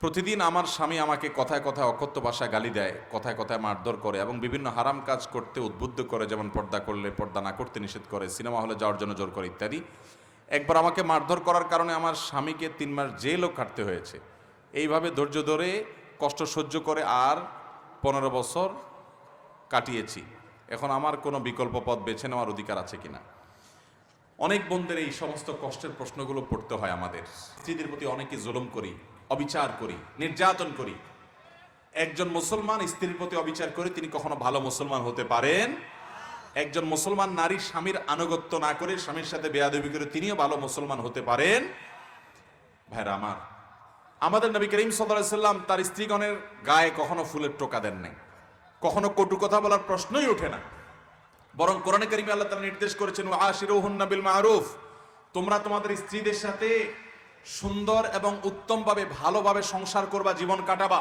প্রতিদিন আমার স্বামী আমাকে কথায় কথায় অকথ্য ভাষায় গালি দেয়, কথায় কথায় মারধর করে এবং বিভিন্ন হারাম কাজ করতে উদ্বুদ্ধ করে, যেমন পর্দা করলে পর্দা না করতে নিষেধ করে, সিনেমা হলে যাওয়ার জন্য জোর করে ইত্যাদি। একবার আমাকে মারধর করার কারণে আমার স্বামীকে 3 মাস জেলও কাটতে হয়েছে। এইভাবে ধৈর্য ধরে কষ্ট সহ্য করে আর 15 বছর কাটিয়েছি। এখন আমার কোনো বিকল্প পথ বেছে নেওয়ার অধিকার আছে কিনা? অনেক বোনদের এই সমস্ত কষ্টের প্রশ্নগুলো পড়তে হয়। আমাদের স্ত্রীদের প্রতি অনেকে জুলুম করি, অবিচার করি, নির্যাতন করি। একজন মুসলমান স্ত্রীর প্রতি অবিচার করে তিনি কখনো ভালো মুসলমান হতে পারেন? একজন মুসলমান নারী স্বামীর আনুগত্য না করে, স্বামীর সাথে বেয়াদবি করে তিনিও ভালো মুসলমান হতে পারেন? ভাইরা আমার, আমাদের নবী করিম সাল্লাল্লাহু আলাইহি সাল্লাম তার স্ত্রীগণের গায়ে কখনো ফুলের টোকা দেন নাই, কখনো কটু কথা বলার প্রশ্নই ওঠে না। বরং কোরআনে কারিমে আল্লাহ তাআলা নির্দেশ করেছেন, ওয়াশিরুহুন্না বিল মারুফ, তোমরা তোমাদের স্ত্রীদের সাথে সুন্দর এবং উত্তমভাবে ভালোভাবে সংসার করবা, জীবন কাটাবা।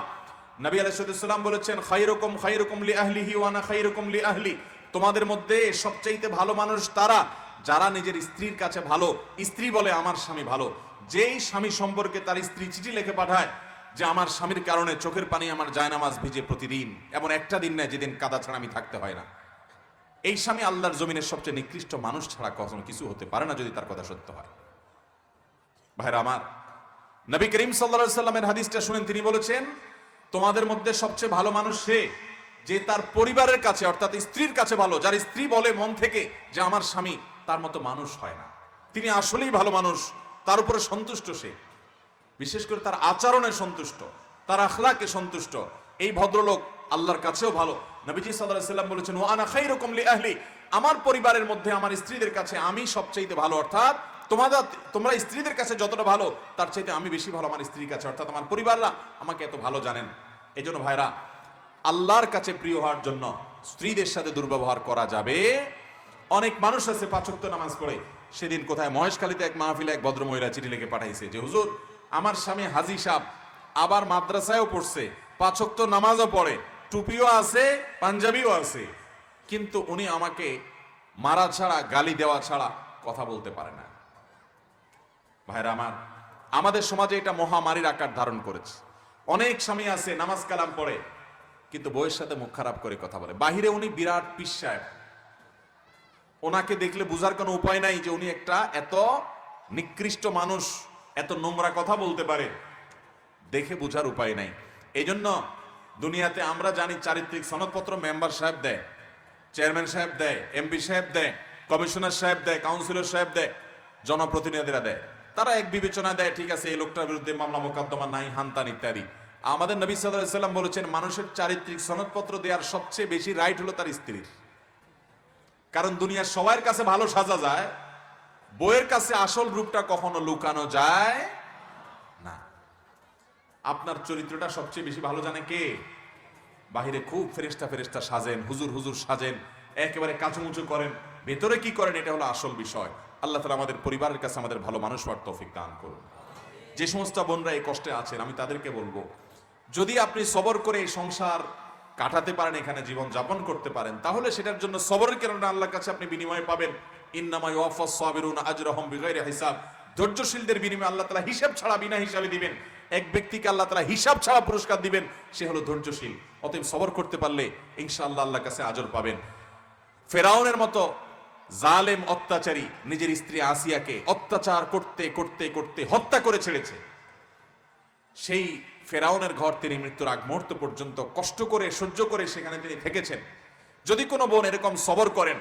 নবী আলাইহিস সালাম বলেছেন, খায়রুকুম খায়রুকুম লি আহলিহি ওয়া আনা খায়রুকুম লি আহলি, তোমাদের মধ্যে সবচাইতে ভালো মানুষ তারা যারা নিজের স্ত্রীর কাছে ভালো। স্ত্রী বলে আমার স্বামী ভালো। যেই স্বামী সম্পর্কে তার স্ত্রী চিঠি লিখে পাঠায় যে আমার স্বামীর কারণে চোখের পানি আমার জায়নামাজ ভিজে প্রতিদিন, এমন একটা দিন নেই যেদিন কাদা ছাড়া আমি থাকতে হয় না, এই স্বামী আল্লাহর জমিনের সবচেয়ে নিকৃষ্ট মানুষ ছাড়া কখনো কিছু হতে পারে না, যদি তার কথা সত্য হয়। ভাইরা আমার, নবী করিম সাল্লাল্লাহু আলাইহি সাল্লামের হাদিসটা শুনেন, তিনি বলেছেন, তোমাদের মধ্যে সবচেয়ে ভালো মানুষ সে যে তার পরিবারের কাছে অর্থাৎ স্ত্রীর কাছে ভালো, যার স্ত্রী বলে মন থেকে যে আমার স্বামী তার মতো মানুষ হয় না, তিনি আসলেই ভালো মানুষ, তার উপরে সন্তুষ্ট সে, বিশেষ করে তার আচরণে সন্তুষ্ট, তার আখলাকে সন্তুষ্ট। এই ভদ্রলোক আল্লাহর কাছেও ভালো। নবীজি সাল্লাল্লাহু আলাইহি সাল্লাম বলেছেন, ওয়া আনা খায়রুকুম লি আহলি, আমার পরিবারের মধ্যে আমার স্ত্রীদের কাছে আমি সবচাইতে ভালো, অর্থাৎ তোমরা স্ত্রীদের কাছে যতটা ভালো তার চাইতে আমি বেশি ভালো আমার স্ত্রীর কাছে, অর্থাৎ আমার পরিবাররা আমাকে এত ভালো জানেন। এজন্য ভাইরা, আল্লাহর কাছে প্রিয় হওয়ার জন্য স্ত্রীদের সাথে দুর্ব্যবহার করা যাবে। অনেক মানুষ আছে 5 ওয়াক্ত নামাজ পড়ে। সেদিন কোথায় মহেশখালীতে এক মাহফিলে এক ভদ্র মহিলা চিঠি লিখে পাঠাইছে যে, হুজুর, আমার স্বামী হাজী সাহেব, আবার মাদ্রাসায়ও পড়ছে, 5 ওয়াক্ত নামাজও পড়ে, টুপিও আছে, পাঞ্জাবিও আছে, কিন্তু উনি আমাকে মারা ছাড়া, গালি দেওয়া ছাড়া কথা বলতে পারে না। ভাইরা আমার, আমাদের সমাজে এটা মহামারীর আকার ধারণ করেছে। অনেক স্বামী আছে নামাজ কালাম পড়ে, কিন্তু বউয়ের সাথে মুখ খারাপ করে কথা বলে। বাহিরে উনি বিরাট পীর সাহেব, ওনাকে দেখলে বুঝার কোনো উপায় নাই যে উনি একটা এত নিকৃষ্ট মানুষ, এত নোংরা কথা বলতে পারে, দেখে বুঝার উপায় নাই। এই জন্য দুনিয়াতে আমরা জানি চারিত্রিক সনদপত্র মেম্বার সাহেব দেয়, চেয়ারম্যান সাহেব দেয়, এমপি সাহেব দেয়, কমিশনার সাহেব দেয়, কাউন্সিলর সাহেব দেয়, জনপ্রতিনিধিরা দেয়। তারা এক বিবেচনা দেয়, ঠিক আছে, এই লোকটার বিরুদ্ধে মামলা মোকদ্দমা নাই, হানতান ইত্যাদি। আমাদের নবী সাল্লাল্লাহু আলাইহি সাল্লাম বলেছেন, মানুষের চারিত্রিক সনদপত্র দেওয়ার সবচেয়ে বেশি রাইট হলো তার স্ত্রীর। কারণ দুনিয়ার সবার কাছে ভালো সাজা যায়, বউয়ের কাছে আসল রূপটা কখনো লুকানো যায় না। আপনার চরিত্রটা সবচেয়ে বেশি ভালো জানে কে? বাহিরে খুব ফেরেশতা ফেরেশতা সাজেন, হুজুর হুজুর সাজেন, একেবারে কাচুমুচু করেন, ভেতরে কি করেন এটা হলো আসল বিষয়। আল্লাহ তাআলা আমাদের পরিবারের কাছে আমাদের ভালো মানুষ হওয়ার তৌফিক দান করুন। যে সমস্ত বোনরা এই কষ্টে আছেন, আমি তাদেরকে বলবো, যদি আপনি সবর করে এই সংসার কাটাতে পারেন, এখানে জীবন যাপন করতে পারেন, তাহলে সেটার জন্য সবরের কারণে আল্লাহর কাছে আপনি বিনিময় পাবেন। ইন্নামা ইউওয়াফাস সাবিরুনা আজরাহুম বিগাইরি হিসাব, ধৈর্যশীলদের বিনিময়ে আল্লাহ তাআলা হিসাব ছাড়া, বিনা হিসাবে দিবেন। এক ব্যক্তিকে আল্লাহ তাআলা হিসাব ছাড়া পুরস্কার দিবেন, সে হলো ধৈর্যশীল। অতএব সবর করতে পারলে ইনশাআল্লাহ আল্লাহর কাছে আজর পাবেন। ফেরাউনের মতো জালেম অত্যাচারী নিজের স্ত্রী আসিয়াকে অত্যাচার করতে করতে করতে হত্যা করে ছেড়েছে। সেই ফেরাউনের ঘর তিনি মৃত্যুর আগ মুহূর্ত পর্যন্ত কষ্ট করে সহ্য করে সেখানে তিনি থেকেছেন। যদি কোনো বোন এরকম সবর করেন,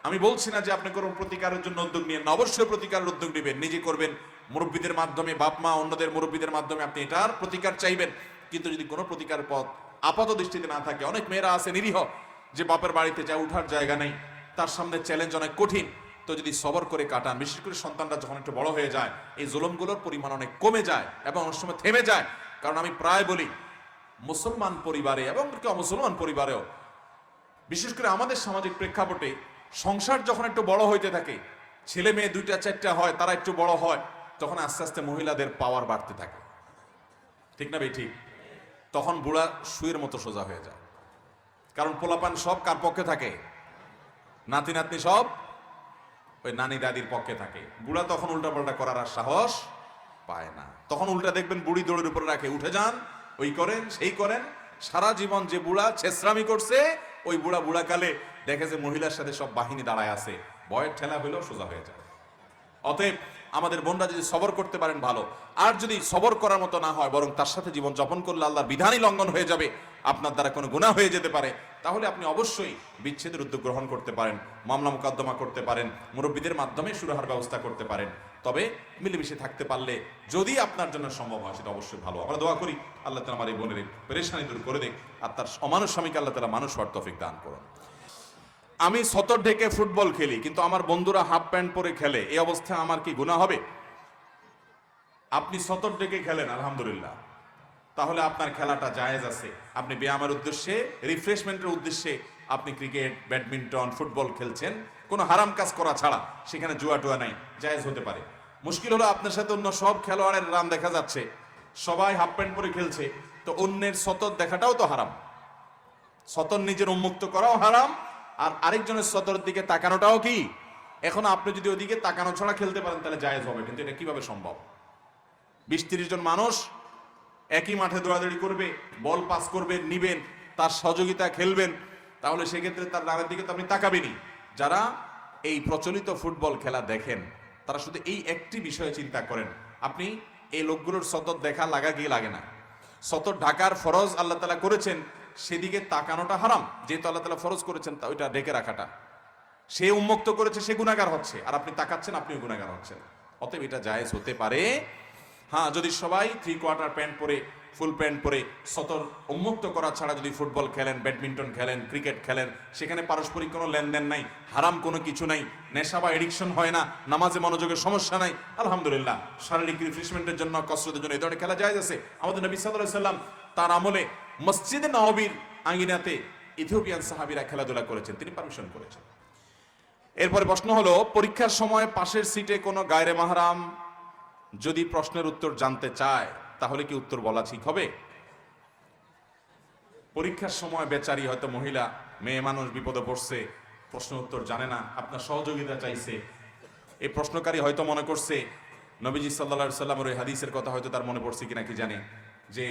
আমি বলছি না যে আপনি কোনো প্রতিকারের জন্য উদ্যোগ নিয়ে, অবশ্যই প্রতিকারের উদ্যোগ নেবেন, নিজে করবেন, মুরব্বীদের মাধ্যমে, বাপ মা অন্যদের মুরব্বীদের মাধ্যমে আপনি এটার প্রতিকার চাইবেন। কিন্তু যদি কোনো প্রতিকার পথ আপাত দৃষ্টিতে না থাকে, অনেক মেয়েরা আছে নিরীহ, যে বাপের বাড়িতে যা উঠার জায়গা নেই, তার সামনে চ্যালেঞ্জ অনেক কঠিন, তো যদি সবর করে কাটান, বিশেষ করে সন্তানরা যখন একটু বড় হয়ে যায়, এই জুলুমগুলোর পরিমাণ অনেক কমে যায় এবং অনেক সময় থেমে যায়। কারণ আমি প্রায় বলি, মুসলমান পরিবারে এবং অমুসলমান পরিবারেও, বিশেষ করে আমাদের সামাজিক প্রেক্ষাপটে, সংসার যখন একটু বড় হইতে থাকে, ছেলে মেয়ে 2টা 4টা হয়, তারা একটু বড় হয়, তখন আস্তে আস্তে মহিলাদের পাওয়ার বাড়তে থাকে, ঠিক না ভাই? ঠিক। তখন বুড়া শুয়ের মতো সোজা হয়ে যায়। কারণ পোলাপান সব কার পক্ষে থাকে? নাতি নাতনি সব ওই নানি দাদির পক্ষে থাকে। বুড়া তখন উল্টাপাল্টা করার আর সাহস পায় না। তখন উল্টা দেখবেন বুড়ি দৌড়ের উপরে রাখে, উঠে যান, ওই করেন সেই করেন। সারা জীবন যে বুড়া ছেসরামি করছে, ওই বুড়া বুড়াকালে দেখে যে মহিলার সাথে সব বাহিনী দাঁড়ায় আছে, বয়ের ঠেলা হইলেও সোজা হয়ে যায়। অতএব আমাদের বোনরা যদি সবর করতে পারেন ভালো, আর যদি সবর করার মতো না হয়, বরং তার সাথে জীবন যাপন করলে আল্লাহর বিধানই লঙ্ঘন হয়ে যাবে, আপনার দ্বারা কোনো গুনাহ হয়ে যেতে পারে, তাহলে আপনি অবশ্যই বিচ্ছেদের উদ্যোগ গ্রহণ করতে পারেন, মামলা মোকদ্দমা করতে পারেন, মুরব্বীদের মাধ্যমে সুরাহার ব্যবস্থা করতে পারেন। তবে মিলেমিশে থাকতে পারলে যদি আপনার জন্য সম্ভব হয়, সেটা অবশ্যই ভালো। আমরা দোয়া করি আল্লাহ তাআলা আমার এই বোনের পেরেশানি দূর করে দিক, আর তার অমানুষ স্বামীকে আল্লাহ তাআলা মানুষ হওয়ার তৌফিক দান করুন। আমি সতর ঢেকে ফুটবল খেলি, কিন্তু আমার বন্ধুরা হাফ প্যান্ট পরে খেলে, এই অবস্থায় আমার কি গুনাহ হবে? আপনি সতর ঢেকে খেলেন, আলহামদুলিল্লাহ, তাহলে আপনার খেলাটা জায়েজ আছে। আপনি ব্যায়ামের উদ্দেশ্যে, রিফ্রেশমেন্টের উদ্দেশ্যে আপনি ক্রিকেট, ব্যাডমিন্টন, ফুটবল খেলছেন, কোনো হারাম কাজ করা ছাড়া, সেখানে জুয়া টুয়া নাই, জায়েজ হতে পারে। মুশকিল হলো আপনার সাথে অন্য সব খেলোয়াড়ের রান দেখা যাচ্ছে, সবাই হাফ প্যান্ট পরে খেলছে, তো অন্যের সতর দেখাটাও তো হারাম। সতর নিজের উন্মুক্ত করাও হারাম, আর আরেকজনের সতরের দিকে তাকানোটাও কি? এখন আপনি যদি ওদিকে তাকানো ছাড়া খেলতে পারেন তাহলে জায়েজ হবে, কিন্তু এটা কিভাবে সম্ভব? 20-30 জন মানুষ একই মাঠে দৌড়াদৌড়ি করবে, বল পাস করবেন, নিবেন, তার সহযোগিতা খেলবেন, তাহলে সেক্ষেত্রে তার রানের দিকে তো আপনি তাকাবেনই। যারা এই প্রচলিত ফুটবল খেলা দেখেন, তারা শুধু এই একটি বিষয়ে চিন্তা করেন, আপনি এই লোকগুলোর সতর দেখা লাগা গিয়ে লাগে না। সতর ঢাকার ফরজ আল্লাহ তাআলা করেছেন, সেদিকে তাকানোটা হারাম, যেহেতু আল্লাহ তাআলা ফরজ করেছেন, তা ওইটা ঢেকে রাখাটা, সে উন্মুক্ত করেছে, সে গুনাহগার হচ্ছে, আর আপনি তাকাচ্ছেন, আপনিও গুনাহগার হচ্ছেন। অতএব এটা জায়েজ হতে পারে। হ্যাঁ, যদি সবাই 3/4 প্যান্ট পরে, ফুল প্যান্ট পরে, সতর উন্মুক্ত করা ছাড়া যদি ফুটবল খেলেন, ব্যাডমিন্টন খেলেন, ক্রিকেট খেলেন, সেখানে পারস্পরিক কোনো লেনদেন নাই, হারাম কোনো কিছু নাই, নেশা বা এডিকশন হয় না, নামাজে মনোযোগের সমস্যা নাই, আলহামদুলিল্লাহ, শারীরিক রিফ্রেশমেন্টের জন্য, কসরতের জন্য এই ধরনের খেলা জায়েজ আছে। আমাদের নবী সাল্লাল্লাহু আলাইহি ওয়াসাল্লাম তার আমলে মসজিদে নববীর আঙ্গিনাতে ইথিওপিয়ান সাহাবীরা খেলাধুলা করেছেন, তিনি পারমিশন করেছেন। এরপরে প্রশ্ন হলো, পরীক্ষার সময় পাশের সিটে কোনো গায়রে মাহরাম যদি প্রশ্নের উত্তর জানতে চায়, তাহলে কি উত্তর বলা ঠিক হবে? পরীক্ষার সময় বেচারি হয়তো মহিলা, মেয়ে মানুষ বিপদে পড়ছে, প্রশ্ন উত্তর জানে না, আপনার সহযোগিতা চাইছে। এই প্রশ্নকারী হয়তো মনে করছে, নবীজি সাল্লাল্লাহু আলাইহি সাল্লামের ওই হাদিসের কথা হয়তো তার মনে পড়ছে কিনা কি জানে, যে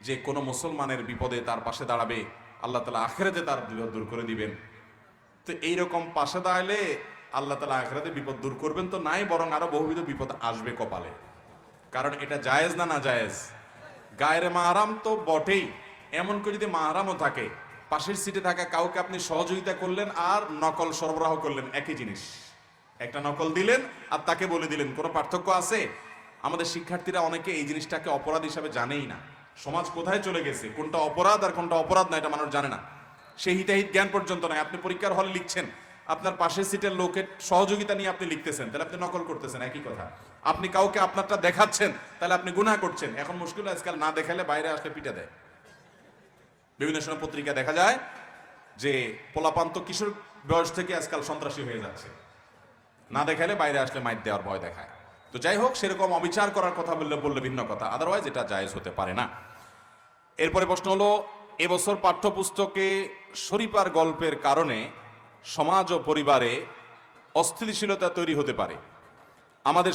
যে কোনো মুসলমানের বিপদে তার পাশে দাঁড়াবে, আল্লাহ তাআলা আখিরাতে তার বিপদ দূর করে দিবেন। তো এইরকম পাশে দাঁড়ালে আল্লাহ তাআলা আখিরাতে বিপদ দূর করবেন তো নাই, বরং আরো বহুবিধ বিপদ আসবে কপালে। কারণ এটা জায়েজ না জায়েজ? গায়রে মাহরাম তো বটেই, এমন করে যদি মাহরামও থাকে, পাশের সিটে থাকা কাউকে আপনি সহযোগিতা করলেন আর নকল সরবরাহ করলেন, একই জিনিস। একটা নকল দিলেন আর তাকে বলে দিলেন, কোনো পার্থক্য আছে? আমাদের শিক্ষার্থীরা অনেকে এই জিনিসটাকে অপরাধ হিসাবে জানেই না। সমাজ কোথায় চলে গেছে, কোনটা অপরাধ আর কোনটা অপরাধ না, এটা মানুষ জানে না। সেই হিতাহিত জ্ঞান পর্যন্ত নাই। আপনি পরীক্ষার হলে লিখছেন, আপনার পাশের সিটের লোকের সহযোগিতা নিয়ে আপনি লিখতেছেন, তাহলে আপনি নকল করতেছেন, একই কথা। আপনি কাউকে আপনারটা দেখাচ্ছেন, তাহলে আপনি গুনাহ করছেন। এখন মুশকিল আজকাল না দেখালে বাইরে আসলে পিটা দেয়। বিভিন্ন সময় পত্রিকা দেখা যায় যে পোলাপান্ত কিশোর বয়স থেকে আজকাল সন্ত্রাসী হয়ে যাচ্ছে, না দেখালে বাইরে আসলে মাইর দেওয়ার ভয় দেখায়। তো যাই হোক, সেরকম অবিচার করার কথা বললে ভিন্ন কথা, আদারওয়াইজ এটা জায়েজ হতে পারে না। এরপরে প্রশ্ন হলো, এবছর পাঠ্যপুস্তকে শরীফার গল্পের কারণে সমাজ ও পরিবারে অস্থিতিশীলতা তৈরি হতে পারে। আমাদের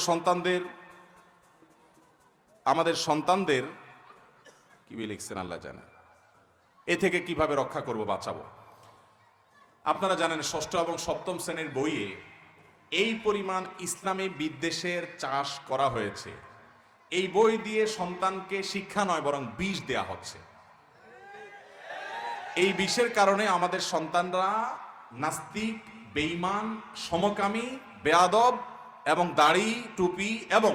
সন্তানদের কি লিখছেন আল্লাহ জানে, এ থেকে কিভাবে রক্ষা করব, বাঁচাবো? আপনারা জানেন, ষষ্ঠ এবং সপ্তম শ্রেণীর বইয়ে এই পরিমাণ ইসলামী বিদ্বেষের চাষ করা হয়েছে, এই বই দিয়ে সন্তানকে শিক্ষা নয় বরং বিষ দেয়া হচ্ছে। এই বিষের কারণে আমাদের সন্তানরা নাস্তিক, বেঈমান, সমকামী, বেয়াদব এবং দাড়ি, টুপি এবং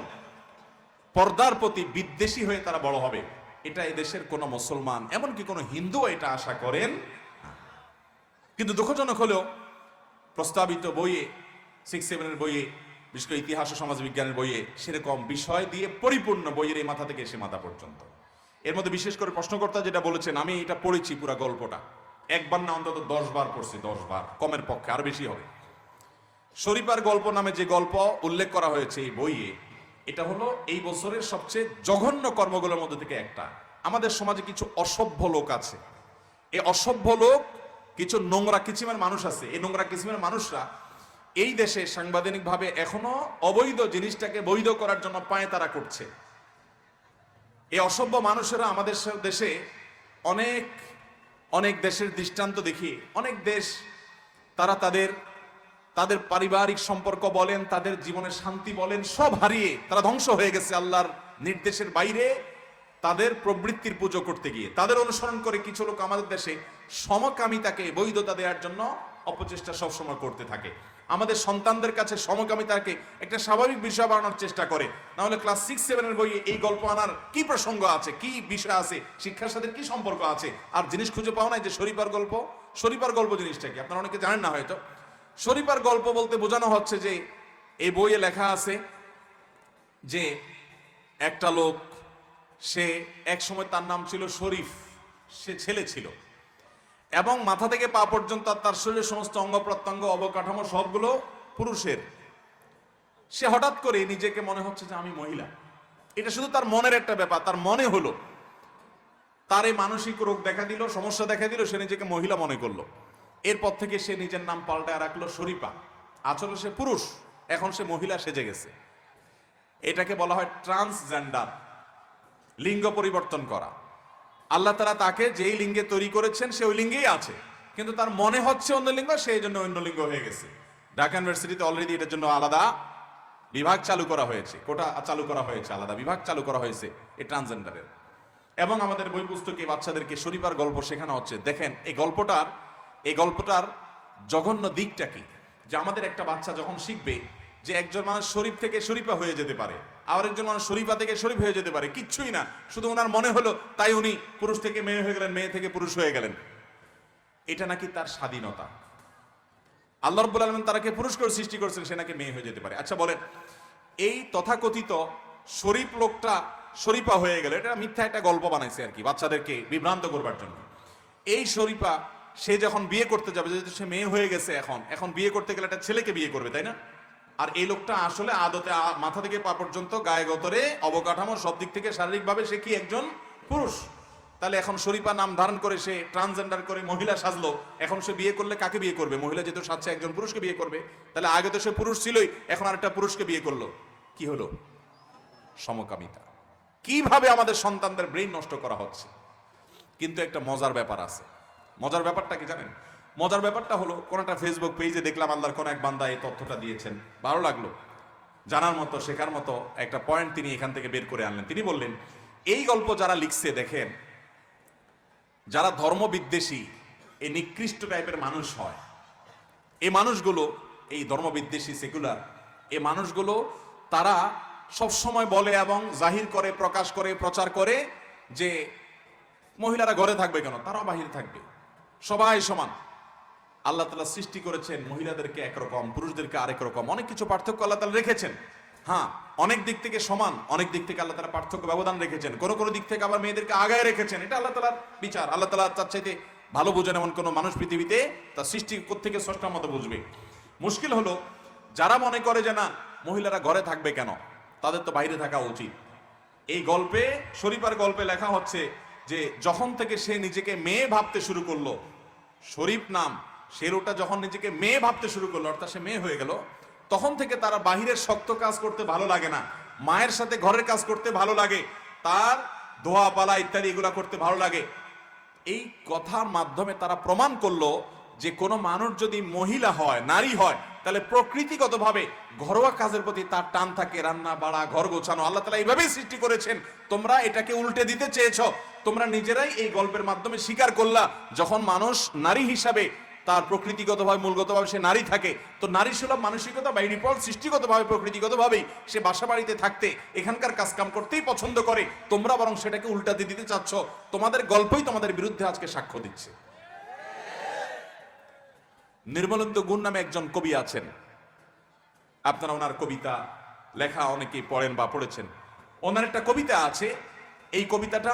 পর্দার প্রতি বিদ্বেষী হয়ে তারা বড় হবে। এটা এই দেশের কোনো মুসলমান, এমনকি কোনো হিন্দু এটা আশা করেন। কিন্তু দুঃখজনক হলেও প্রস্তাবিত বইয়ে, 6-7 বইয়ে, বিশেষ করে ইতিহাস ও সমাজবিজ্ঞানের বইয়ে সেরকম বিষয় দিয়ে পরিপূর্ণ, বইয়ের এই মাথা থেকে সে মাথা পর্যন্ত। এর মধ্যে বিশেষ করে প্রশ্নকর্তা যেটা বলেছেন, আমি এটা পড়েছি পুরো গল্পটা, একবার না অন্তত 10 বার পড়ছি, 10 বার, কমের পক্ষে আরো বেশি হবে। শরীফার গল্প নামে যে গল্প উল্লেখ করা হয়েছে এই বইয়ে, এটা হলো এই বছরের সবচেয়ে জঘন্য কর্মগুলোর মধ্যে থেকে একটা। আমাদের সমাজে কিছু অসভ্য লোক আছে, এই অসভ্য লোক, কিছু নোংরা কিচিমের মানুষ আছে। এই নোংরা কিচিমের মানুষরা এই দেশে সাংবিধানিকভাবে এখনো অবৈধ জিনিসটাকে বৈধ করার জন্য পায়তারা করছে। এই অসভ্য মানুষেরা আমাদের দেশে অনেক অনেক দেশের দৃষ্টান্ত দেখি। অনেক দেশ তারা তাদের পারিবারিক সম্পর্ক বলেন, তাদের জীবনের শান্তি বলেন, সব হারিয়ে তারা ধ্বংস হয়ে গেছে আল্লাহর নির্দেশের বাইরে তাদের প্রবৃত্তির পুজো করতে গিয়ে। তাদের অনুসরণ করে কিছু লোক আমাদের দেশে সমকামিতাকে বৈধতা দেওয়ার জন্য অপচেষ্টা সবসময় করতে থাকে। আমাদের সন্তানদের কাছে সমকামিতাকে একটা স্বাভাবিক বিষয় বানানোর চেষ্টা করে। না হলে ক্লাস 6-7 বইয়ে এই গল্প আনার কি প্রসঙ্গ আছে, কি বিষয় আছে, শিক্ষার সাথে কি সম্পর্ক আছে? আর জিনিস খুঁজে পাওয়া নাই যে শরীফার গল্প। শরীফার গল্প জিনিসটা কি আপনারা অনেকে জানেন না হয়তো। শরীফার গল্প বলতে বোঝানো হচ্ছে যে এই বইয়ে লেখা আছে যে একটা লোক, সে এক সময় তার নাম ছিল শরীফ, সে ছেলে ছিল এবং মাথা থেকে পা পর্যন্ত তার শরীরের সমস্ত অঙ্গ প্রত্যঙ্গ অবকাঠামো সবগুলো পুরুষের। সে হঠাৎ করে নিজেকে মনে হচ্ছে যে আমি মহিলা। এটা শুধু তার মনের একটা ব্যাপার, তার মনে হলো, তার এই মানসিক রোগ দেখা দিল, সমস্যা দেখা দিল, সে নিজেকে মহিলা মনে করলো। এরপর থেকে সে নিজের নাম পাল্টায় রাখলো শরীফা। আসলে সে পুরুষ, এখন সে মহিলা সেজে গেছে। এটাকে বলা হয় ট্রান্সজেন্ডার, লিঙ্গ পরিবর্তন করা। আল্লাহ তাআলা তাকে যেই লিঙ্গে তৈরি করেছেন সে ওই লিঙ্গেই আছে, কিন্তু তার মনে হচ্ছে অন্য লিঙ্গ, সেই জন্য অন্য লিঙ্গ হয়ে গেছে। ঢাকা ইউনিভার্সিটিতে অলরেডি এটার জন্য আলাদা বিভাগ চালু করা হয়েছে, কোটা চালু করা হয়েছে, আলাদা বিভাগ চালু করা হয়েছে এই ট্রান্সজেন্ডারের। এবং আমাদের বই পুস্তকে বাচ্চাদেরকে শরীফার গল্প শেখানো হচ্ছে। দেখেন এই গল্পটার জঘন্য দিকটা কি, যে আমাদের একটা বাচ্চা যখন শিখবে যে একজন মানুষ শরীফ থেকে শরীফা হয়ে যেতে পারে, আর একজন মানুষ শরীফা থেকে শরীফ হয়ে যেতে পারে, কিচ্ছুই না, শুধু ওনার মনে হলো তাই উনি পুরুষ থেকে মেয়ে হয়ে গেলেন, মেয়ে থেকে পুরুষ হয়ে গেলেন। এটা নাকি তার স্বাধীনতা। আল্লাহ রাব্বুল আলামিন তারাকে পুরুষ করে সৃষ্টি করেছেন, সে নাকি মেয়ে হয়ে যেতে পারে। আচ্ছা বলেন, এই তথাকথিত শরীফ লোকটা শরীফা হয়ে গেল, এটা মিথ্যা একটা গল্প বানাইছে আর কি, বাচ্চাদেরকে বিভ্রান্ত করবার জন্য। এই শরীফা সে যখন বিয়ে করতে যাবে, যেহেতু সে মেয়ে হয়ে গেছে, এখন বিয়ে করতে গেলে একটা ছেলেকে বিয়ে করবে, তাই না? আর এই লোকটা আসলে আদতে মাথা থেকে পা পর্যন্ত গায়ে গতরে অবকাঠামো সব দিক থেকে শারীরিকভাবে সে কি একজন পুরুষ। তাহলে এখন শরীফা নাম ধারণ করে সে ট্রান্সজেন্ডার করে মহিলা সাজলো, এখন সে বিয়ে করলে কাকে বিয়ে করবে? মহিলা যেহেতু সাজছে একজন পুরুষকে বিয়ে করবে, তাহলে আগে তো সে পুরুষ ছিলই, এখন আরেকটা পুরুষকে বিয়ে করলো। কি হলো? সমকামিতা। কিভাবে আমাদের সন্তানদের ব্রেইন নষ্ট করা হচ্ছে। কিন্তু একটা মজার ব্যাপার আছে। মজার ব্যাপারটা কি জানেন? মজার ব্যাপারটা হলো, কোন একটা ফেসবুক পেজে দেখলাম আল্লাহর কোন এক বান্দা এই তথ্যটা দিয়েছেন, ভালো লাগলো, জানার মতো শেখার মতো একটা পয়েন্ট তিনি এখান থেকে বের করে আনলেন। তিনি বললেন, এই গল্প যারা লিখছে, দেখেন যারা ধর্ম বিদ্বেষী, এই নিকৃষ্ট টাইপের মানুষ হয়, এই মানুষগুলো, এই ধর্ম বিদ্বেষী সেকুলার এই মানুষগুলো, তারা সব সময় বলে এবং জাহির করে, প্রকাশ করে, প্রচার করে যে মহিলারা ঘরে থাকবে কেন, তারাও বাহিরে থাকবে, সবাই সমান। আল্লাহ তাআলা সৃষ্টি করেছেন মহিলাদেরকে একরকম, পুরুষদেরকে আরেক রকম, অনেক কিছু পার্থক্য আল্লাহ তাআলা রেখেছেন। হ্যাঁ, অনেক দিক থেকে সমান, অনেক দিক থেকে আল্লাহ তাআলা পার্থক্য ব্যবধান রেখেছেন, কোন কোন দিক থেকে আবার মেয়েদেরকে আগায় রেখেছেন। এটা আল্লাহ তাআলার বিচার। আল্লাহ তাআলা তার চাইতে ভালো বোঝেন এমন কোন মানুষ পৃথিবীতে তার সৃষ্টি কোত্থেকে স্রষ্টার মতো বুঝবে। মুশকিল হলো যারা মনে করে যে না মহিলারা ঘরে থাকবে কেন, তাদের তো বাইরে থাকা উচিত। এই গল্পে, শরীফার গল্পে লেখা হচ্ছে যে যখন থেকে সে নিজেকে মেয়ে ভাবতে শুরু করলো, শরীফ নাম, শেরোটা যখন নিজেকে মেয়ে ভাবতে শুরু করলো, অর্থাৎ সে মেয়ে হয়ে গেল, তখন থেকে তারা বাহিরের শক্ত কাজ করতে ভালো লাগে না, মায়ের সাথে ঘরের কাজ করতে ভালো লাগে, তার ধোয়া পালা ইত্যাদি এগুলা করতে ভালো লাগে। এই কথার মাধ্যমে তারা প্রমাণ করলো যে কোনো মানুষ যদি মহিলা হয়, নারী হয়, তাহলে প্রকৃতিগতভাবে ঘরোয়া কাজের প্রতি তার টান থাকে, রান্না বাড়া, ঘর গোছানো। আল্লাহ তাআলা এইভাবেই সৃষ্টি করেছেন। তোমরা এটাকে উল্টে দিতে চেয়েছো, তোমরা নিজেরাই এই গল্পের মাধ্যমে স্বীকার করলা যখন মানুষ নারী হিসাবে তার প্রকৃতিগতভাবে, মূলগতভাবে সে নারী থাকে, তো নারী সুলভ মানসিকতা বাই ডিফল্ট সৃষ্টিগতভাবে, প্রকৃতিগতভাবেই সে বাসা বাড়িতে থাকতে, এখানকার কাজকাম করতেই পছন্দ করে। তোমরা বরং সেটাকে উল্টাতে দিতে চাচ্ছ। তোমাদের গল্পই তোমাদের বিরুদ্ধে আজকে সাক্ষ্য দিচ্ছে। নির্মলেন্দু গুণ নামে একজন কবি আছেন, আপনারা ওনার কবিতা লেখা অনেকেই পড়েন বা পড়েছেন। ওনার একটা কবিতা আছে, এই কবিতাটা